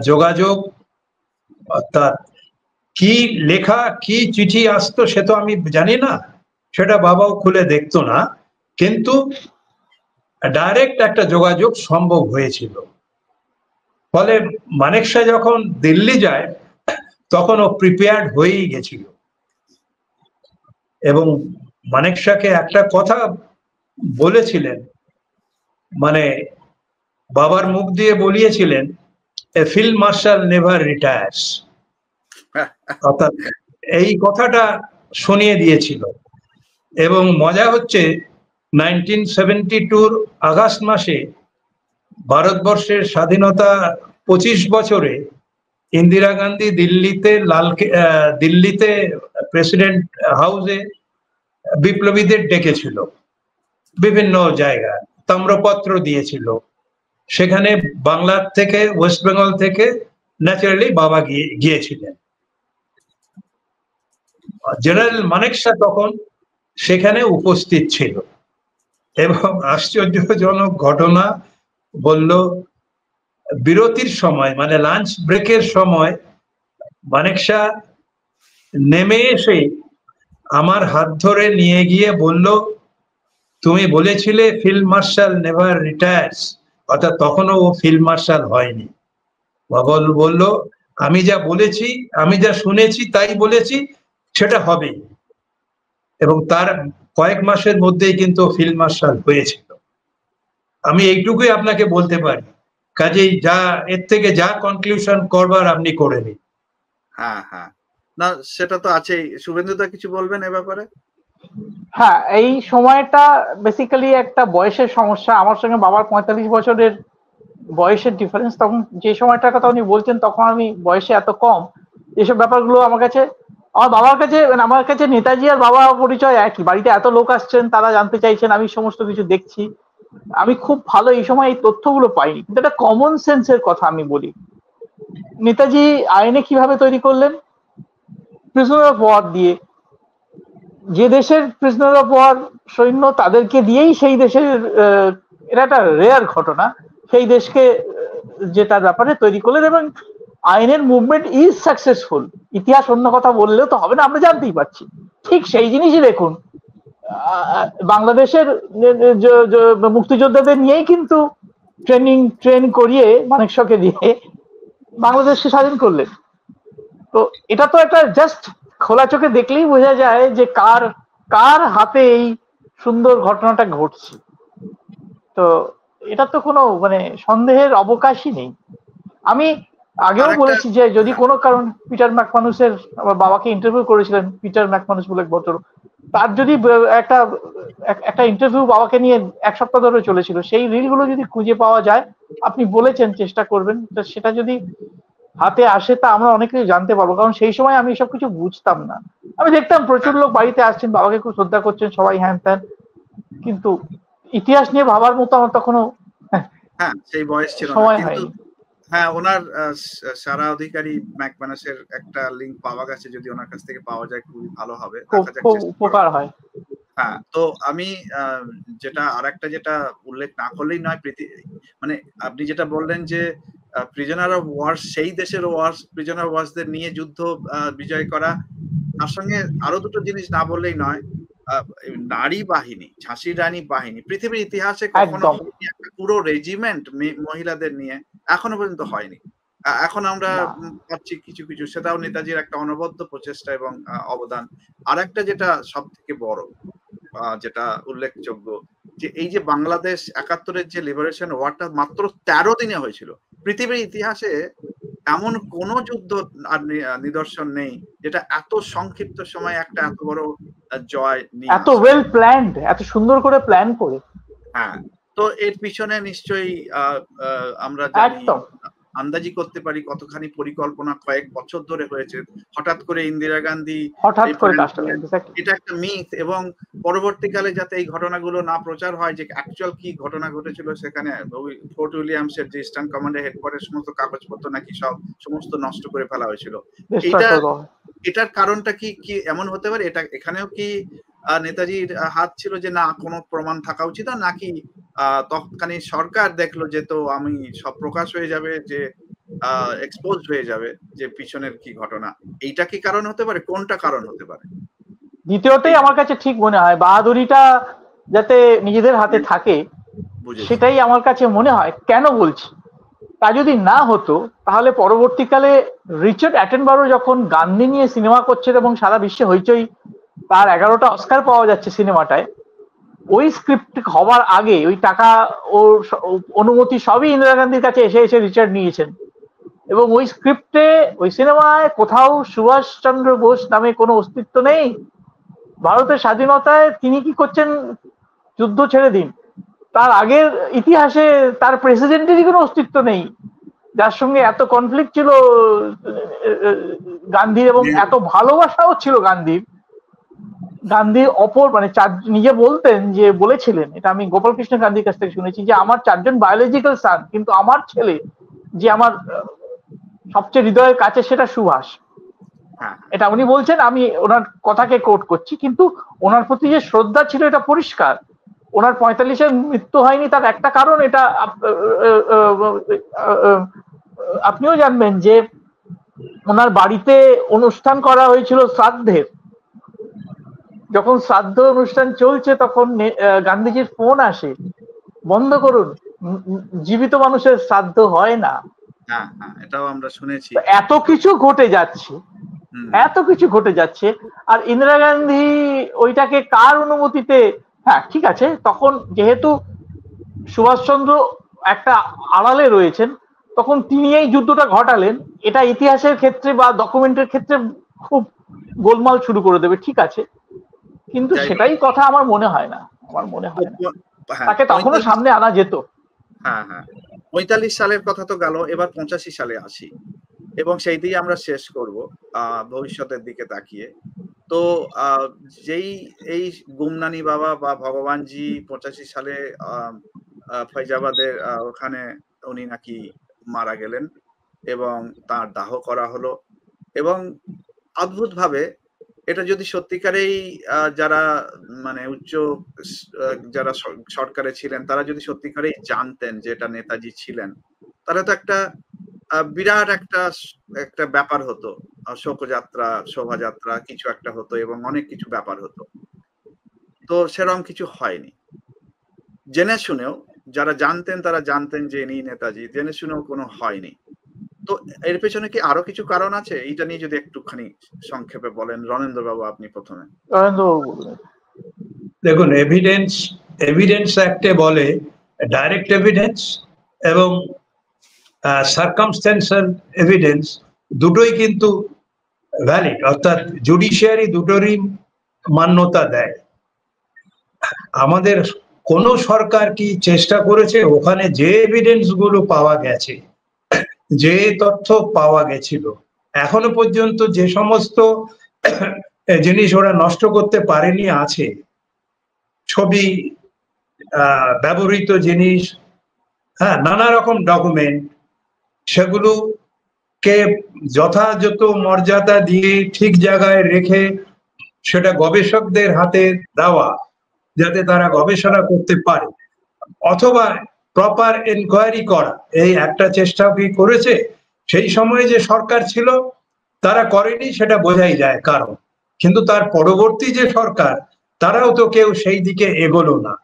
যোগাযোগ, অর্থাৎ কি লেখা কি চিঠি আসতো সে তো আমি জানি না, সেটা বাবাও খুলে দেখতো না, কিন্তু ডাইরেক্ট একটা যোগাযোগ সম্ভব হয়েছিল। ফলে মানেকশা যখন দিল্লি যায় তখন ও প্রিপেয়ার্ড হয়েই গেছিল, এবং মানেকশাকে একটা কথা বলেছিলেন, মানে বাবার মুখ দিয়ে বলিয়েছিলেন, এ ফিল্ড মার্শাল নেভার রিটায়ার্স, অর্থাৎ এই কথাটা শুনিয়ে দিয়েছিল। এবং মজা হচ্ছে 1972 আগস্ট মাসে ভারতবর্ষের স্বাধীনতা 25 বছরে ইন্দিরা গান্ধী দিল্লিতে প্রেসিডেন্ট হাউসে বিপ্লবীদের ডেকেছিল, বিভিন্ন জায়গায় তাম্রপত্র দিয়েছিল, সেখানে বাংলার থেকে, ওয়েস্ট বেঙ্গল থেকে ন্যাচারালি বাবা গিয়েছিলেন। জেনারেল মানেকশা তখন সেখানে উপস্থিত ছিল, এবং আশ্চর্যজনক ঘটনা বলল, বিরতির সময় মানে লাঞ্চ ব্রেকের সময় মানেকশা নেমে এসে আমার হাত ধরে নিয়ে গিয়ে বলল, তুমি বলেছিলে ফিল্ড মার্শাল নেভার রিটায়ার্স, অর্থাৎ তখনও ও ফিল্ড মার্শাল হয়নি। বাবা বলল, আমি যা বলেছি, আমি যা শুনেছি তাই বলেছি, সেটা হবে। এবং তার কয়েক মাসের মধ্যেই কিন্তু ফিল্ড মার্শাল হয়েছিল। আমি এইটুকুই আপনাকে বলতে পারি, কাজেই যা এর থেকে যা কনক্লুশন করবার আপনি করে নিন। হ্যাঁ হ্যাঁ, না সেটা তো আছেই। শুভেন্দুদা কিছু বলবেন এ ব্যাপারে? হ্যাঁ, এই সময়টা বেসিক্যালি একটা বয়সের সমস্যা। আমার সঙ্গে বাবার 45 বছরের বয়সের ডিফারেন্স। তখন যে সময়টার কথা উনি বলছেন তখন আমি বয়সে এত কম, এসব ব্যাপারগুলো আমার কাছে, আমার বাবার কাছে, মানে আমার কাছে নেতাজি আর বাবা পরিচয় একই। বাড়িতে এত লোক আসছেন, তারা জানতে চাইছেন, আমি সমস্ত কিছু দেখছি। আমি খুব ভালো এই সময় এই তথ্যগুলো পাইনি, কিন্তু একটা কমন সেন্সের কথা আমি বলি। নেতাজি আইনে কিভাবে তৈরি করলেন? প্রিজনার অফ ওয়ার দিয়ে। যে দেশের প্রিজনার অফ ওয়ার সৈন্য, তাদেরকে দিয়েই সেই দেশের, এটা একটা রেয়ার ঘটনা, সেই দেশকে যেটার ব্যাপারে তৈরি করলেন, এবং আইনের মুভমেন্ট ইজ সাকসেসফুল। ইতিহাস অন্য কথা বললেও তো হবে না, আমরা জানতেই পারছি। ঠিক সেই জিনিসই দেখুন, বাংলাদেশের মুক্তিযোদ্ধাদের নিয়েই কিন্তু ট্রেন করিয়ে মানেকশকে দিয়ে বাংলাদেশকে স্বাধীন করলেন। তো এটা তো একটা জাস্ট খোলা চোখে দেখলেই বোঝা যায় যে কার হাতে এই সুন্দর ঘটনাটা ঘটছে। তো এটা তো কোনো মানে সন্দেহের অবকাশই নেই। আমি আগেও বলেছি যে যদি কোনো কারণ পিটার ম্যাকমানুসের, আমার বাবাকে ইন্টারভিউ করেছিলেন পিটার ম্যাকমানুস বলে এক ভদ্রলোক, তার যদি একটা ইন্টারভিউ বাবাকে নিয়ে 1 সপ্তাহ ধরে চলেছিল, সেই রিলগুলো যদি খুঁজে পাওয়া যায়, আপনি বলেছেন চেষ্টা করবেন, তো সেটা যদি হাতে আসে তা আমরা অনেক কিছু জানতে পারবো। কারণ সেই সময় আমি এসব কিছু বুঝতাম না। আমি দেখতাম প্রচুর লোক বাড়িতে আসছেন, বাবাকে খুব শ্রদ্ধা করছেন সবাই, হ্যান ত্যান, কিন্তু ইতিহাস নিয়ে ভাবার মতো আমার তখনও সেই বয়স ছিল সময় না। কিন্তু হয়নি। হ্যাঁ, ওনার সারা অধিকারী ম্যাকমানাসের একটা লিঙ্ক পাওয়া গেছে, যদি ওনার কাছ থেকে পাওয়া যায় খুবই ভালো হবে, খুব উপকার হয়। হ্যাঁ, তো আমি যেটা আরেকটা যেটা উল্লেখ না করলেই নয়, মানে আপনি যেটা বললেন যে প্রিজনার অফ ওয়ার, সেই দেশের ওয়ার, প্রিজনার অফ ওয়ার্সদের নিয়ে যুদ্ধ বিজয় করা, তার সঙ্গে আরো দুটো জিনিস না বললেই নয়। নারী বাহিনী, ঝাঁসির রানী বাহিনী, পৃথিবীর ইতিহাসে কখনো একটা পুরো রেজিমেন্ট মহিলাদের নিয়ে এখনো পর্যন্ত হয়নি। এখন আমরা পাচ্ছি কিছু কিছু, সেটাও নেতাজির একটা অনবদ্য প্রচেষ্টা এবং অবদান। আরেকটা যেটা সব থেকে বড়, যেটা উল্লেখযোগ্য, যে এই যে বাংলাদেশ 71-এর যে লিবারেশন ওয়ারটা মাত্র 13 দিনে হয়েছিল। পৃথিবীর ইতিহাসে এমন কোন যুদ্ধ আর নিদর্শন নেই যেটা এত সংক্ষিপ্ত সময়ে একটা এত বড় জয় নিয়ে, এত ওয়েল প্ল্যান্ড, এত সুন্দর করে প্ল্যান করে। হ্যাঁ, তো এর পিছনে নিশ্চয়ই আমরা জানি, আন্দাজি করতে পারি কতখানি পরিকল্পনা কয়েক বছর ধরে হয়েছে। হঠাৎ করে ইন্দিরা গান্ধী, এটা একটা মিথ, এবং পরবর্তীকালে যাতে এই ঘটনাগুলো না প্রচার হয় যে অ্যাকচুয়াল কি ঘটনা ঘটেছিল সেখানে। ফোর্ট উইলিয়ামসের যে ইস্টার্ন কমান্ডের হেডকোয়ার্টার সমস্ত কাগজপত্র নাকি সমস্ত নষ্ট করে ফেলা হয়েছিল। এটার কারণটা কি এমন হতে পারে? এটা এখানেও কি নেতাজির হাত ছিল যে না কোনো প্রমাণ থাকা উচিত না, নাকি তৎকালীন সরকার দেখলো যে তো আমি সব প্রকাশ হয়ে যাবে, যে এক্সপোজ হয়ে যাবে যে পিছনের কি ঘটনা, এইটা কি কারণ হতে পারে? কোনটা কারণ হতে পারে? দ্বিতীয়টাই আমার কাছে ঠিক মনে হয়, বাহাদুরিটা যাতে নিজেদের হাতে থাকে সেটাই আমার কাছে মনে হয়। কেন বলছি, তা যদি না হতো তাহলে পরবর্তীকালে রিচার্ড অ্যাটেনবারো যখন গান্ধী নিয়ে সিনেমা করছেন এবং সারা বিশ্বে হইচই, তার 11টা অস্কার পাওয়া যাচ্ছে সিনেমাটায়, ওই স্ক্রিপ্ট হওয়ার আগে ওই টাকা ও অনুমতি সবই ইন্দিরা গান্ধীর কাছে এসে এসে রিচার্ড নিয়েছেন, এবং ওই স্ক্রিপ্টে ওই সিনেমায় কোথাও সুভাষচন্দ্র বোস নামে কোনো অস্তিত্ব নেই। ভারতের স্বাধীনতায় তিনি কি করছেন, যুদ্ধ ছেড়ে দিন, তার আগের ইতিহাসে তার প্রেসিডেন্টেরই কোনো অস্তিত্ব নেই, যার সঙ্গে এত কনফ্লিক্ট ছিল গান্ধীর এবং এত ভালোবাসাও ছিল গান্ধীর। গান্ধীর অপর মানে নিজে বলতেন যে, বলেছিলেন, এটা আমি গোপাল কৃষ্ণ গান্ধীর কাছ থেকে শুনেছি, যে আমার 4 জন বায়োলজিক্যাল সান, কিন্তু আমার ছেলে যে আমার সবচেয়ে হৃদয়ের কাছে সেটা সুভাষ। এটা উনি বলছেন, আমি ওনার কথাকে কোট করছি, কিন্তু ওনার প্রতি যে শ্রদ্ধা ছিল এটা পরিষ্কার। ওনার 45-এ মৃত্যু হয়নি, তার একটা কারণ, এটা আপনিও জানবেন যে ওনার বাড়িতে অনুষ্ঠান করা হয়েছিল শ্রাদ্ধের। যখন শ্রাদ্ধ অনুষ্ঠান চলছে তখন গান্ধীজির ফোন আসে, বন্ধ করুন, জীবিত মানুষের শ্রাদ্ধ হয় না। এটাও আমরা শুনেছি। এত কিছু ঘটে যাচ্ছে, এত কিছু ঘটে যাচ্ছে, আর ইন্দিরা গান্ধী ওইটাকে কার অনুমতিতে, হ্যাঁ ঠিক আছে, তখন যেহেতু সুভাষচন্দ্র একটা আড়ালে রয়েছেন, তখন তিনি এই যুদ্ধটা ঘটালেন, এটা ইতিহাসের ক্ষেত্রে বা ডকুমেন্টের ক্ষেত্রে খুব গোলমাল শুরু করে দেবে, ঠিক আছে, কিন্তু সেটাই কথা আমার মনে হয় না, আমার মনে হয় না তাকে তখনও সামনে আনা যেত। হ্যাঁ, 45 সালের কথা তো গেল, এবার 85 সালে আসি এবং সেই দিয়ে আমরা শেষ করব ভবিষ্যতের দিকে তাকিয়ে। তো যেই এই গুমনানি বাবা বা ভগবানজি 85 সালে ফৈজাবাদের ওখানে উনি নাকি মারা গেলেন এবং তার দাহ করা হলো, এবং অদ্ভুতভাবে এটা যদি সত্যিকারেই যারা মানে উচ্চ যারা সরকারে ছিলেন তারা যদি সত্যিকারেই জানতেন যে এটা নেতাজি ছিলেন, তাহলে তো একটা বিরাট একটা ব্যাপার হতো, শোকযাত্রা, শোভাযাত্রা কিছু একটা হতো এবং অনেক কিছু ব্যাপার হতো। তো সেরকম কিছু হয়নি। জেনে শুনেও যারা জানতেন তারা জানতেন যে ইনি নেতাজি, জেনে শুনেও কোনো হয়নি। তো এর পেছনে কি আরো কিছু কারণ আছে? এটা নিয়ে যদি একটুখানি সংক্ষেপে বলেন রণেন্দ্র বাবু, আপনি প্রথমে। দেখুন, এভিডেন্স অ্যাক্টে বলে ডাইরেক্ট এভিডেন্স এবং সার্কামস্ট্যান্সিয়াল এভিডেন্স, দুটোই কিন্তু ভ্যালিড, অর্থাৎ জুডিশিয়ারি দুটোরই মান্যতা দেয়। আমাদের কোন সরকার কি চেষ্টা করেছে ওখানে যে এভিডেন্স গুলো পাওয়া গেছে, যে তথ্য পাওয়া গেছিল, এখনো পর্যন্ত যে সমস্ত জিনিস ওরা নষ্ট করতে পারেনি আছে, ছবি, ব্যবহৃত জিনিস, হ্যাঁ, নানা রকম ডকুমেন্ট, সেগুলোকে যথাযথ মর্যাদা দিয়ে ঠিক জায়গায় রেখে সেটা গবেষকদের হাতে দেওয়া, যাতে তারা গবেষণা করতে পারে, অথবা প্রপার এনকোয়ারি করা, এই একটা চেষ্টা কি করেছে? সেই সময়ে যে সরকার ছিল তারা করেনি, সেটা বোঝাই যায় কারণ, কিন্তু তার পরবর্তী যে সরকার তারাও তো কেউ সেই দিকে এগোলো না।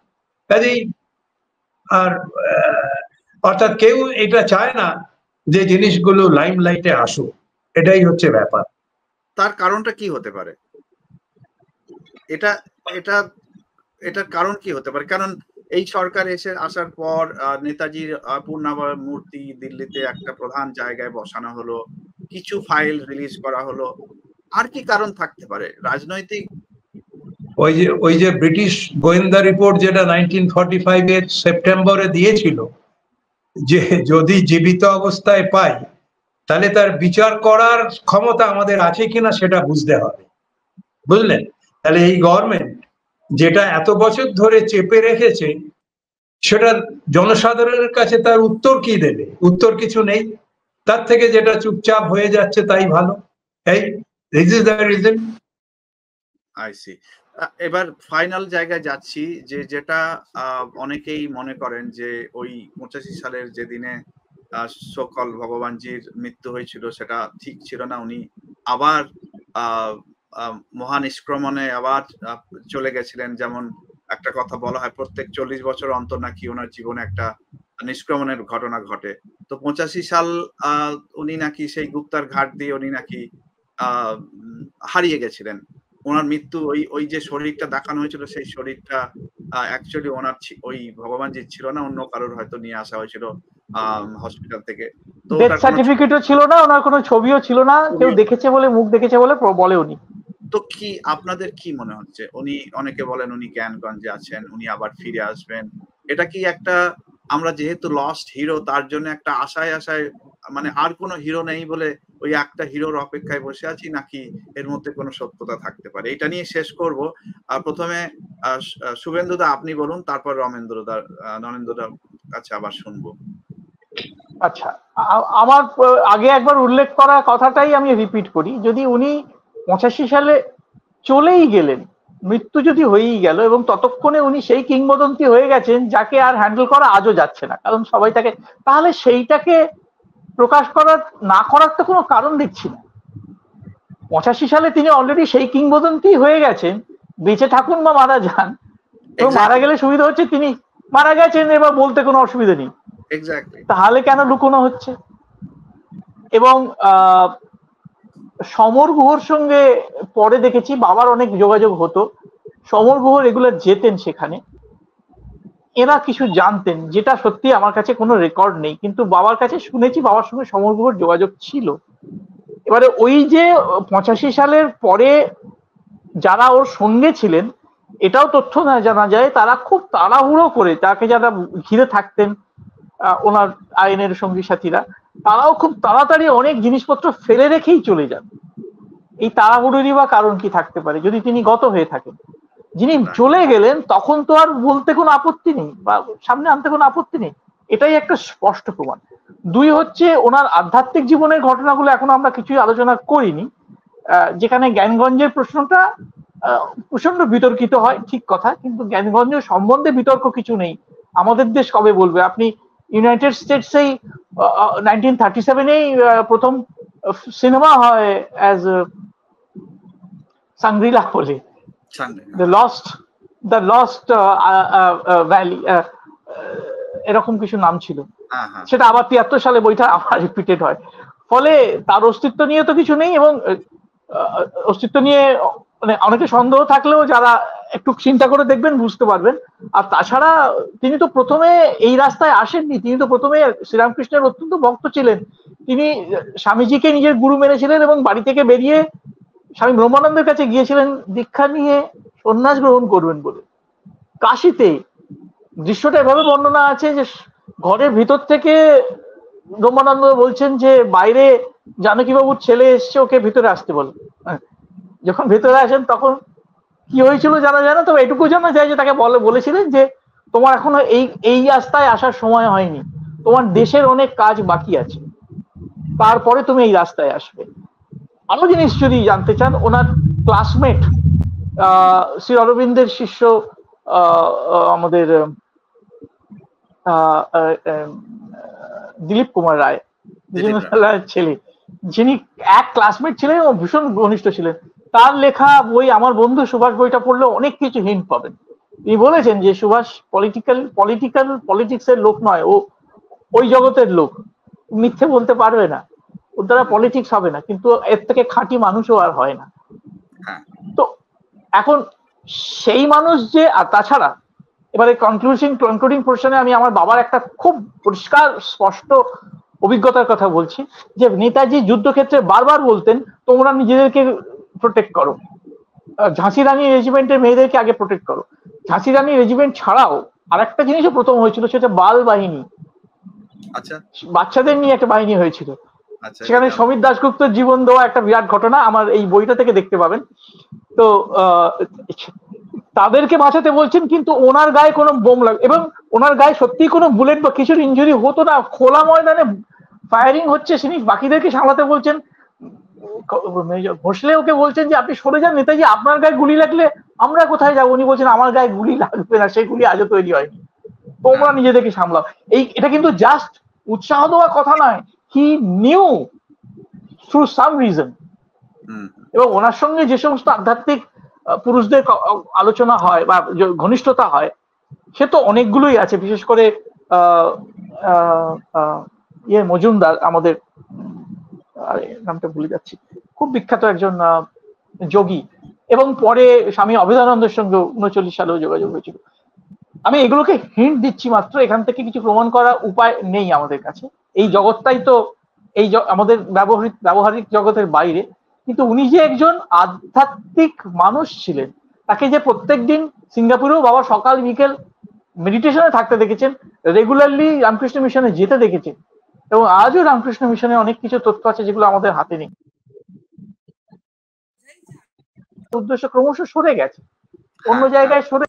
কাজেই আর অর্থাৎ কেউ এটা চায় না যে জিনিসগুলো লাইমলাইটে আসুক, এটাই হচ্ছে ব্যাপার। তার কারণটা কি হতে পারে? এটার কারণ কি হতে পারে? কারণ এই সরকার আসার পর নেতাজির পূর্ণাবর মূর্তি দিল্লিতে একটা প্রধান জায়গায় বসানো হলো, কিছু ফাইল রিলিজ করা হলো, আর কি কারণ থাকতে পারে? রাজনৈতিক? ওই যে ব্রিটিশ গোয়েন্দা রিপোর্ট যেটা 1945 এর সেপ্টেম্বরে দিয়েছিল, যে যদি জীবিত অবস্থায় পাই তাহলে তার বিচার করার ক্ষমতা আমাদের আছে কিনা সেটা বুঝতে হবে, বুঝলেন? তাহলে এই গভর্নমেন্ট যেটা এত বছর ধরে চেপে রেখেছে, সেটা জনসাধারণের কাছে তার উত্তর কি দেবে? উত্তর কিছু নেই, তার থেকে যেটা চুপচাপ হয়ে যাচ্ছে তাই ভালো। এই this is the reason. I see. এবার ফাইনাল জায়গায় যাচ্ছি, যেটা অনেকেই মনে করেন যে ওই 85 সালের যেদিনে সকল ভগবানজির মৃত্যু হয়েছিল সেটা ঠিক ছিল না। উনি আবার মহানিষ্ক্রমণে আবার চলে গেছিলেন। যেমন একটা কথা বলা হয়, প্রত্যেক 40 বছর অন্তর নাকি ওনার জীবনে একটা নিষ্ক্রমণের ঘটনা ঘটে। তো 85 সাল উনি নাকি সেই গুপ্তার ঘাট দিয়ে উনি নাকি হারিয়ে গেছিলেন। ওনার মৃত্যু ওই যে শরীরটা দেখানো হয়েছিল, সেই শরীরটা অ্যাকচুয়ালি ওনার ওই ভগবানজির ছিল না, অন্য কারোর হয়তো নিয়ে আসা হয়েছিল হসপিটাল থেকে। তো ডেথ সার্টিফিকেটও ছিল না, ওনার কোনো ছবিও ছিল না, কেউ দেখেছে বলে, মুখ দেখেছে বলে বলে উনি। তো কি আপনাদের কি মনে হচ্ছে? উনি, অনেকে বলেন উনি জ্ঞানগঞ্জে আছেন, উনি আবার ফিরে আসবেন। এটা কি একটা, আমরা যেহেতু লস্ট হিরো তার জন্য একটা আশায় মানে আর কোনো হিরো নেই বলে ওই একটা হিরোর অপেক্ষায় বসে আছি, নাকি এর মধ্যে কোনো সত্যতা থাকতে পারে? এটা নিয়ে শেষ করব। প্রথমে শুভেন্দুদা আপনি বলুন, তারপর নরেন্দ্রদার কাছে আবার শুনবো। আচ্ছা, আমার আগে একবার উল্লেখ করা কথাটাই আমি রিপিট করি। যদি উনি 85 সালে চলেই গেলেন, মৃত্যু যদি হয়েই গেল, এবং ততক্ষণে উনি সেই কিংবদন্তি হয়ে গেছেন যাকে আর হ্যান্ডেল করা আজও যাচ্ছে না, কারণ সবাই তাকে, তাহলে সেইটাকে প্রকাশ করার না করার তো কোনো কারণ দেখছি না। 85 সালে তিনি অলরেডি সেই কিংবদন্তি হয়ে গেছেন, বেঁচে থাকুন বা মারা যান, এবং মারা গেলে সুবিধা হচ্ছে তিনি মারা গেছেন, এবার বলতে কোনো অসুবিধা নেই। তাহলে কেন লুকোনো হচ্ছে? এবং সমর গুহর সঙ্গে পরে দেখেছি বাবার অনেক যোগাযোগ হতো, সমর গুহ রেগুলার যেতেন সেখানে, এরা কিছু জানতেন, যেটা সত্যি আমার কাছে কোনো রেকর্ড নেই, কিন্তু বাবার কাছে শুনেছি বাবার সঙ্গে সমর গুহর যোগাযোগ ছিল। এবারে ওই যে 85 সালের পরে যারা ওর সঙ্গে ছিলেন, এটাও তথ্য না জানা যায়, তারা খুব তাড়াহুড়ো করে, তাকে যারা ঘিরে থাকতেন ওনার আইনের সঙ্গী সাথীরা, তারাও খুব তাড়াতাড়ি অনেক জিনিসপত্র ফেলে রেখেই চলে যান। এই তাড়াহুড়োরই বা কারণ কি থাকতে পারে যদি তিনি গত হয়ে থাকেন? যিনি চলে গেলেন তখন তো আর বলতে কোনো আপত্তি নেই বা সামনে আনতে কোনো আপত্তি নেই, এটাই একটা স্পষ্ট প্রমাণ। দুই হচ্ছে, ওনার আধ্যাত্মিক জীবনের ঘটনাগুলো এখনো আমরা কিছুই আলোচনা করিনি, যেখানে জ্ঞানগঞ্জের প্রশ্নটা প্রচন্ড বিতর্কিত হয়, ঠিক কথা, কিন্তু জ্ঞানগঞ্জ সম্বন্ধে বিতর্ক কিছু নেই। আমাদের দেশ কবে বলবে? আপনি ইউনাইটেড স্টেটসেই 1937-এই প্রথম সিনেমা হয় অ্যাজ সাংগ্রিলা বলে, দ্য লস্ট ভ্যালি, এরকম কিছু নাম ছিল, সেটা আবার 73 সালে বইটা আবার রিপিটেড হয়। ফলে তার অস্তিত্ব নিয়ে তো কিছু নেই, এবং অস্তিত্ব নিয়ে মানে অনেকে সন্দেহ থাকলেও যারা একটু চিন্তা করে দেখবেন বুঝতে পারবেন। আর তাছাড়া তিনি তো প্রথমে এই রাস্তায় আসেননি, তিনি তো প্রথমে শ্রীরামকৃষ্ণের অত্যন্ত ভক্ত ছিলেন। তিনি স্বামীজিকে নিজের গুরু মেনেছিলেন এবং বাড়ি থেকে বেরিয়ে স্বামী ব্রহ্মানন্দের কাছে গিয়েছিলেন দীক্ষা নিয়ে সন্ন্যাস গ্রহণ করবেন বলে। কাশিতে দৃশ্যটা এভাবে বর্ণনা আছে যে ঘরের ভিতর থেকে ব্রহ্মানন্দ বলছেন যে বাইরে জানকীবাবুর ছেলে এসছে, ওকে ভিতরে আসতে বলো। যখন ভেতরে আসেন তখন কি হয়েছিল জানা যায় না, তবে এটুকু জানা যায় যে তাকে বলেছিলেন যে তোমার এখনো এই রাস্তায় আসার সময় হয়নি, তোমার দেশের অনেক কাজ বাকি আছে, তারপরে তুমি এই রাস্তায় আসবে। আরো জিনিস যদি জানতে চান, ওনার ক্লাসমেট শ্রী অরবিন্দের শিষ্য আমাদের দিলীপ কুমার রায়, রায়ের ছেলে, যিনি এক ক্লাসমেট ছিলেন ও ভীষণ ঘনিষ্ঠ ছিলেন, তার লেখা বই আমার বন্ধু সুভাষ বইটা পড়লে অনেক কিছু হিন্ট পাবেন। তিনি বলেছেন যে সুভাষ পলিটিক্সের লোক নয়, ও ওই জগতের লোক, মিথ্যে বলতে পারবে না, ওর দ্বারা পলিটিক্স হবে না, কিন্তু এর থেকে খাঁটি মানুষও আর হয় না। তো এখন সেই মানুষ যে, আর তাছাড়া এবারে কনক্লুডিং পোর্শনে আমি আমার বাবার একটা খুব পরিষ্কার স্পষ্ট অভিজ্ঞতার কথা বলছি, যে নেতাজি যুদ্ধক্ষেত্রে বারবার বলতেন তোমরা নিজেদেরকে প্রোটেক্ট করো, ঝাঁসি রানী রেজিমেন্টের মেয়েদেরকে আগে প্রোটেক্ট করো। ঝাঁসি রানী রেজিমেন্ট ছাড়াও আর একটা জিনিসও প্রথম হয়েছিল, সেটা বাল বাহিনী, বাচ্চাদের নিয়ে একটা বাহিনী হয়েছিল। সেখানে সমীর দাশগুপ্তর জীবন দেওয়া একটা বিরাট ঘটনা, আমার এই বইটা থেকে দেখতে পাবেন। তো তাদেরকে বাঁচাতে বলছেন, কিন্তু ওনার গায়ে কোনো বোম এবং ওনার গায়ে সত্যি কোনো বুলেট বা কিছুর ইনজুরি হতো না, খোলা ময়দানে ফায়ারিং হচ্ছে, তিনি বাকিদেরকে সামলাতে বলছেন। ভোসলে ওকে বলছেন যে আপনি সরে যান নেতাজি, আপনার গায়ে গুলি লাগলে আমরা কোথায় যাবো? উনি বলছেন আমার গায়ে গুলি লাগবে না, সেই গুলি আজও তৈরি হয়নি, তোমরা নিজেদেরকে সামলাও। এটা কিন্তু জাস্ট উৎসাহ দেওয়ার কথা নয়, he knew through some reason. এবং ওনার সঙ্গে যে সমস্ত আধ্যাত্মিক পুরুষদের আলোচনা হয় বা ঘনিষ্ঠতা হয়, সে তো অনেকগুলোই আছে। বিশেষ করে মজুমদার, আমাদের নামটা ভুলে যাচ্ছি, খুব বিখ্যাত একজন যোগী, এবং পরে স্বামী অভেদানন্দের সঙ্গে 39 সালেও যোগাযোগ হয়েছিল। আমি এগুলোকে হিন্ট দিচ্ছি মাত্র, এখান থেকে কিছু প্রমাণ করার উপায় নেই আমাদের কাছে। এই জগৎটাই তো এই আমাদের ব্যবহারিক জগতের বাইরে। কিন্তু উনি যে একজন আধ্যাত্মিক মানুষ ছিলেন, তাকে যে প্রত্যেকদিন সিঙ্গাপুরেও বাবা সকাল বিকেল মেডিটেশনে থাকতে দেখেছেন, রেগুলারলি রামকৃষ্ণ মিশনে যেতে দেখেছেন, এবং আজও রামকৃষ্ণ মিশনে অনেক কিছু তথ্য আছে যেগুলো আমাদের হাতে নেই। উদ্দেশ্য ক্রমশ সরে গেছে, অন্য জায়গায় সরে।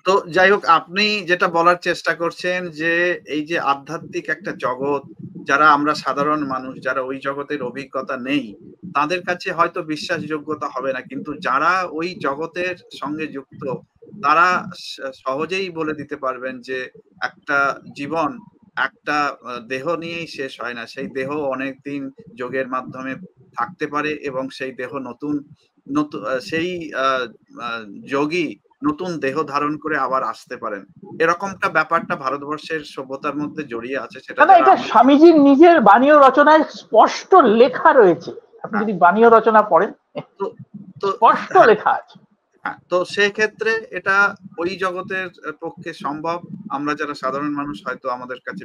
তো যাই হোক, আপনি যেটা বলার চেষ্টা করছেন যে এই যে আধ্যাত্মিক একটা জগৎ, যারা আমরা সাধারণ মানুষ, যারা ওই জগতের অভিজ্ঞতা নেই, তাদের কাছে হয়তো বিশ্বাসযোগ্যতা হবে না, কিন্তু যারা ওই জগতের সঙ্গে যুক্ত, তারা সহজেই বলে দিতে পারবেন যে একটা জীবন একটা দেহ নিয়েই শেষ হয় না, সেই দেহ অনেকদিন যোগের মাধ্যমে থাকতে পারে, এবং সেই দেহ নতুন সেই যোগী নতুন দেহ ধারণ করে আবার আসতে পারেন। এরকমটা ব্যাপারটা ভারতবর্ষের সভ্যতার মধ্যে জড়িয়ে আছে। সেটা এটা স্বামীজির নিজের বাণীয় রচনায় স্পষ্ট লেখা রয়েছে। আপনি যদি বাণীয় রচনা পড়েন তো স্পষ্ট লেখা আছে। তো সেক্ষেত্রে এটা ওই জগতের পক্ষে সম্ভব। আমরা যারা সাধারণ মানুষ হয়তো আমাদের কাছে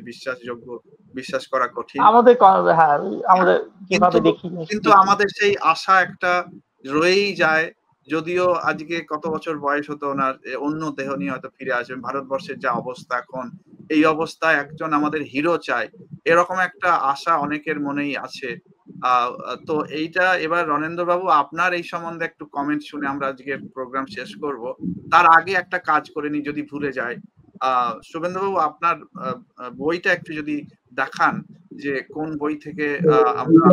বিশ্বাস করা কঠিন, কিন্তু আমাদের সেই আশা একটা রয়েই যায়। যদিও আজকে কত বছর বয়স হতো ওনার, অন্য দেহ নিয়ে হয়তো ফিরে আসবেন। ভারতবর্ষের যা অবস্থা এখন, এই অবস্থায় একজন আমাদের হিরো চাই, এরকম একটা আশা অনেকের মনেই আছে। তো এইটা এবার রণেন্দ্র বাবু, আপনার এই সম্বন্ধে একটু কমেন্ট শুনে আমরা আজকের প্রোগ্রাম শেষ করব। তার আগে একটা কাজ করে নি, যদি ভুলে যায়, শুভেন্দু বাবু আপনার বইটা একটু যদি দেখান যে কোন বই থেকে আমরা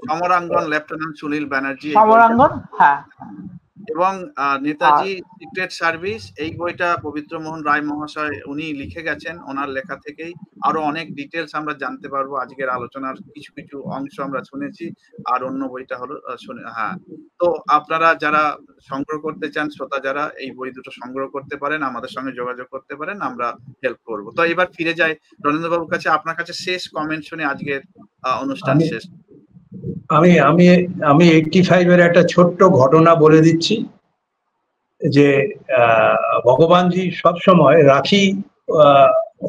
সমরাঙ্গন লেফটেন্যান্ট সুনীল ব্যানার্জি, হ্যাঁ, এবং নেতাজি সিক্রেট সার্ভিস, এই বইটা পবিত্র মোহন রায় মহাশয় উনি লিখে গেছেন। ওনার লেখা থেকেই আরো অনেক ডিটেলস আমরা জানতে পারবো। আজকের আলোচনার কিছু কিছু অংশ আমরা শুনেছি, আর অন্য বইটা হলো হ্যাঁ। তো আপনারা যারা সংগ্রহ করতে চান, শ্রোতা যারা, এই বই দুটো সংগ্রহ করতে পারেন, আমাদের সঙ্গে যোগাযোগ করতে পারেন, আমরা হেল্প করব। তো এবার ফিরে যাই রণেন্দ্র বাবুর কাছে, আপনার কাছে শেষ কমেন্ট শুনে আজকের অনুষ্ঠান শেষ। আমি 85 এর একটা ছোট্ট ঘটনা বলে দিচ্ছি যে ভগবানজি সবসময় রাখি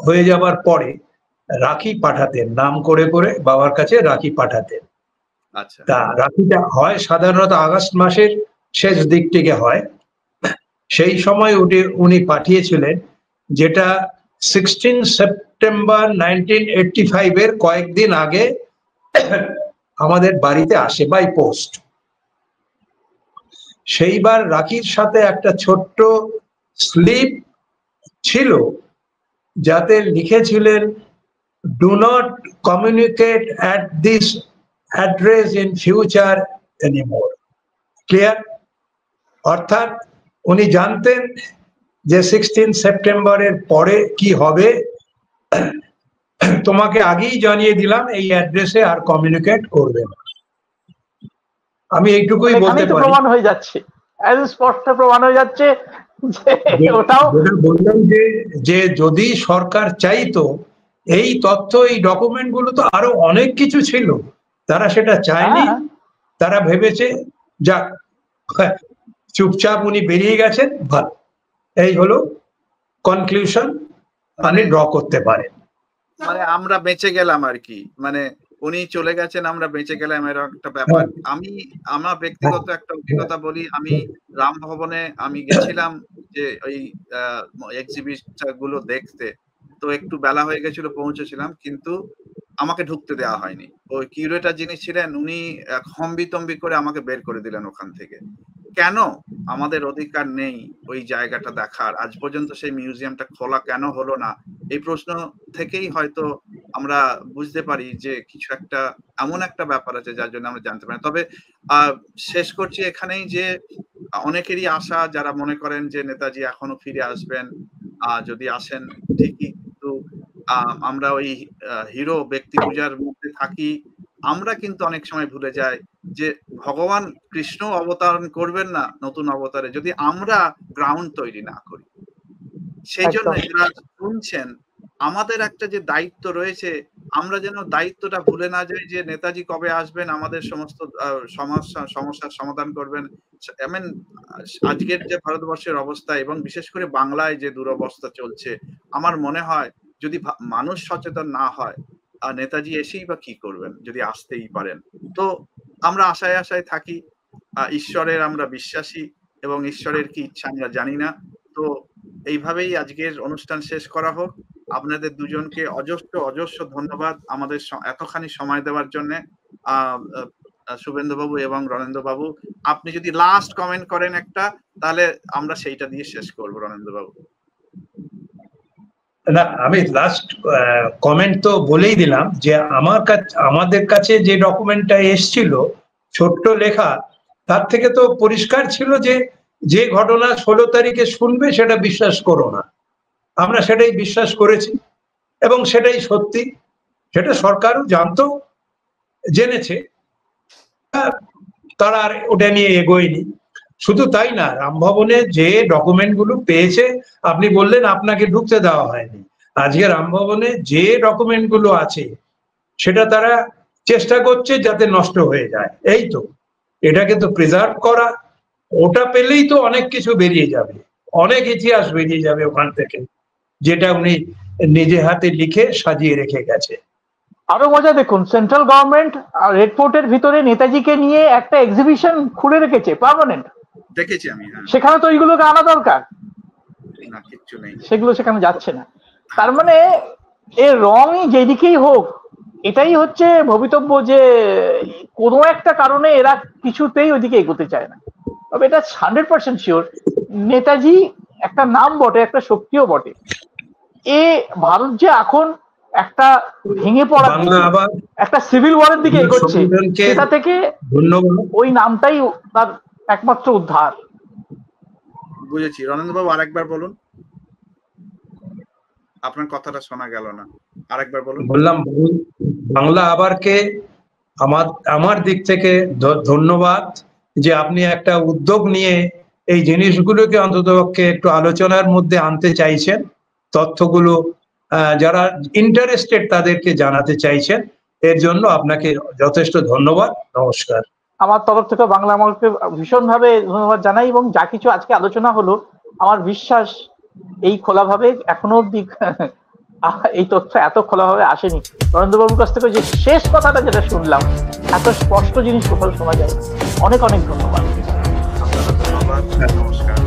হয়ে যাবার পরে রাখি পাঠাতেন, নাম করে করে বাবার কাছে রাখি পাঠাতেন। আচ্ছা। তা রাখিটা হয় সাধারণত আগস্ট মাসের শেষ দিক থেকে হয়। সেই সময় উনি পাঠিয়েছিলেন, যেটা 16 সেপ্টেম্বর 1985 এর কয়েকদিন আগে আমাদের বাড়িতে আসে বাই পোস্ট। সেইবার রাখির সাথে একটা ছোট্ট স্লিপ ছিল, যাতে লিখেছিলেন, do not communicate at this address in future anymore. Clear? অর্থাৎ উনি জানতেন যে 16 সেপ্টেম্বরের পরে কি হবে, তোমাকে আগেই জানিয়ে দিলাম এই অ্যাড্রেসে আর কমিউনিকেট করবে না। আমি এইটুকুই বলতে পারি। প্রমাণ হয়ে যাচ্ছে, স্পষ্ট প্রমাণ হয়ে যাচ্ছে বললাম যে যদি সরকার চাইতো, এই তথ্য, এই ডকুমেন্ট গুলো তো আরো অনেক কিছু ছিল, তারা সেটা চায়নি। তারা ভেবেছে যাক চুপচাপ উনি বেরিয়ে গেছেন, ভালো। এই হলো কনক্লুশন আপনি ড্র করতে পারেন। মানে আমরা বেঁচে গেলাম আর কি, মানে উনি চলে গেছেন, আমরা বেঁচে গেলাম, এরকম একটা ব্যাপার। আমার ব্যক্তিগত একটা অভিজ্ঞতা বলি। আমি রামভবনে আমি গেছিলাম যে ওই এক্সিবিশন গুলো দেখতে, তো একটু বেলা হয়ে গেছিল, পৌঁছেছিলাম, কিন্তু আমাকে ঢুকতে দেওয়া হয়নি। ওই কিউরেটর যিনি ছিলেন উনি হম্বিতম্বি করে আমাকে বের করে দিলেন ওখান থেকে। কেন? আমাদের অধিকার নেই ওই জায়গাটা দেখার? আজ পর্যন্ত সেই মিউজিয়ামটা খোলা কেন হলো না? এই প্রশ্ন থেকেই হয়তো আমরা বুঝতে পারি যে কিছু একটা এমন একটা ব্যাপার আছে যার জন্য আমরা জানতে পারি। তবে শেষ করছি এখানেই যে অনেকেরই আশা যারা মনে করেন যে নেতাজি এখনো ফিরে আসবেন, যদি আসেন ঠিকই, কিন্তু আমরা ওই হিরো ব্যক্তি পূজার মধ্যে থাকি। আমরা কিন্তু অনেক সময় ভুলে যাই যে ভগবান কৃষ্ণ অবতারণ করবেন না নতুন অবতারে যদি আমরা গ্রাউন্ড তৈরি না করি। সেই জন্য যারা শুনছেন, আমাদের একটা যে দায়িত্ব রয়েছে, আমরা যেন দায়িত্বটা ভুলে না যাই যে নেতাজি কবে আসবেন, আমাদের সমস্ত সমস্যার সমাধান করবেন। আজকের যে ভারতবর্ষের অবস্থা এবং বিশেষ করে বাংলায় যে দুরবস্থা চলছে, আমার মনে হয় যদি মানুষ সচেতন না হয়, নেতাজি এসেই বা কি করবেন যদি আসতেই পারেন। তো আমরা আশায় আশায় থাকি, ঈশ্বরের আমরা বিশ্বাসী এবং ঈশ্বরের কি ইচ্ছা আমরা জানি না। তো এইভাবেই আজকের অনুষ্ঠান শেষ করা হোক। আপনাদের দুজনকে অজস্র ধন্যবাদ আমাদের এতখানি সময় দেওয়ার জন্য। শুভেন্দু বাবু এবং রণেন্দ্র বাবু, আপনি যদি লাস্ট কমেন্ট করেন একটা, তাহলে আমরা সেইটা দিয়ে শেষ করবো। রণেন্দ্র বাবু। না, আমি লাস্ট কমেন্ট তো বলেই দিলাম যে আমাদের কাছে যে ডকুমেন্টটা এসছিল ছোট্ট লেখা, তার থেকে তো পরিষ্কার ছিল যে ঘটনা 16 তারিখে শুনবে সেটা বিশ্বাস করো না। আমরা সেটাই বিশ্বাস করেছি এবং সেটাই সত্যি। সেটা সরকারও জানতো, জেনেছে, তারা আর ওটা নিয়ে এগোয়নি। শুধু তাই না, রামভবনে যে ডকুমেন্ট গুলো পেয়েছে, আপনি বললেন আপনাকে ঢুকতে দেওয়া হয়নি। আজকে রামভবনে যে ডকুমেন্ট গুলো আছে সেটা তারা চেষ্টা করছে যাতে নষ্ট হয়ে যায়। এই তো, এটাকে তো প্রিজার্ভ করা, ওটা পেলেই তো অনেক কিছু বেরিয়ে যাবে, অনেক ইতিহাস বেরিয়ে যাবে ওখান থেকে, যেটা উনি নিজে হাতে লিখে সাজিয়ে রেখে গেছে। আরো মজা দেখুন, সেন্ট্রাল গভর্নমেন্ট রেড ফোর্টের ভিতরে নেতাজিকে নিয়ে একটা এক্সিবিশন খুলে রেখেছে পার্মানেন্ট। দেখেছি আমি। সেখানে তো ওইগুলোকে আনা দরকার, না কিচ্ছু নেই, সেগুলো সেখানে যাচ্ছে না। তার মানে এর রঙই যেদিকেই হোক, এটাই হচ্ছে ভবিতব্য যে কোনো একটা কারণে এরা কিছুতেই ওইদিকে এগোতে চায় না। তবে এটা 100% শিওর, নেতাজি একটা নাম বটে, একটা শক্তিও বটে। এ ভারত যে এখন একটা ভেঙে পড়া, একটা সিভিল ওয়ারের দিকে এগোচ্ছে, সেটা থেকে ওই নামটাই তার একমাত্র উদ্ধার। বুঝেছি। রণেন্দ্র বাবু আরেকবার বলুন, আপনার কথাটা শোনা গেল না, আরেকবার বলুন। বললাম, বাংলা আবারকে আমার দিক থেকে ধন্যবাদ যে আপনি একটা উদ্যোগ নিয়ে এই জিনিসগুলোকে অন্ততপক্ষে একটু আলোচনার মধ্যে আনতে চাইছেন, তথ্যগুলো যারা ইন্টারেস্টেড তাদেরকে জানাতে চাইছেন। এর জন্য আপনাকে যথেষ্ট ধন্যবাদ। নমস্কার। আমার তরফ থেকে বাংলা আমাকে ভীষণভাবে ধন্যবাদ জানাই, এবং যা কিছু আজকে আলোচনা হলো, আমার বিশ্বাস এই খোলাভাবে এখনো অব্দি এই তথ্য এত খোলাভাবে আসেনি। নরেন্দ্রবাবুর কাছ থেকে যে শেষ কথাটা যেটা শুনলাম, এত স্পষ্ট জিনিস কোথাও শোনা যায়। অনেক অনেক ধন্যবাদ। নমস্কার।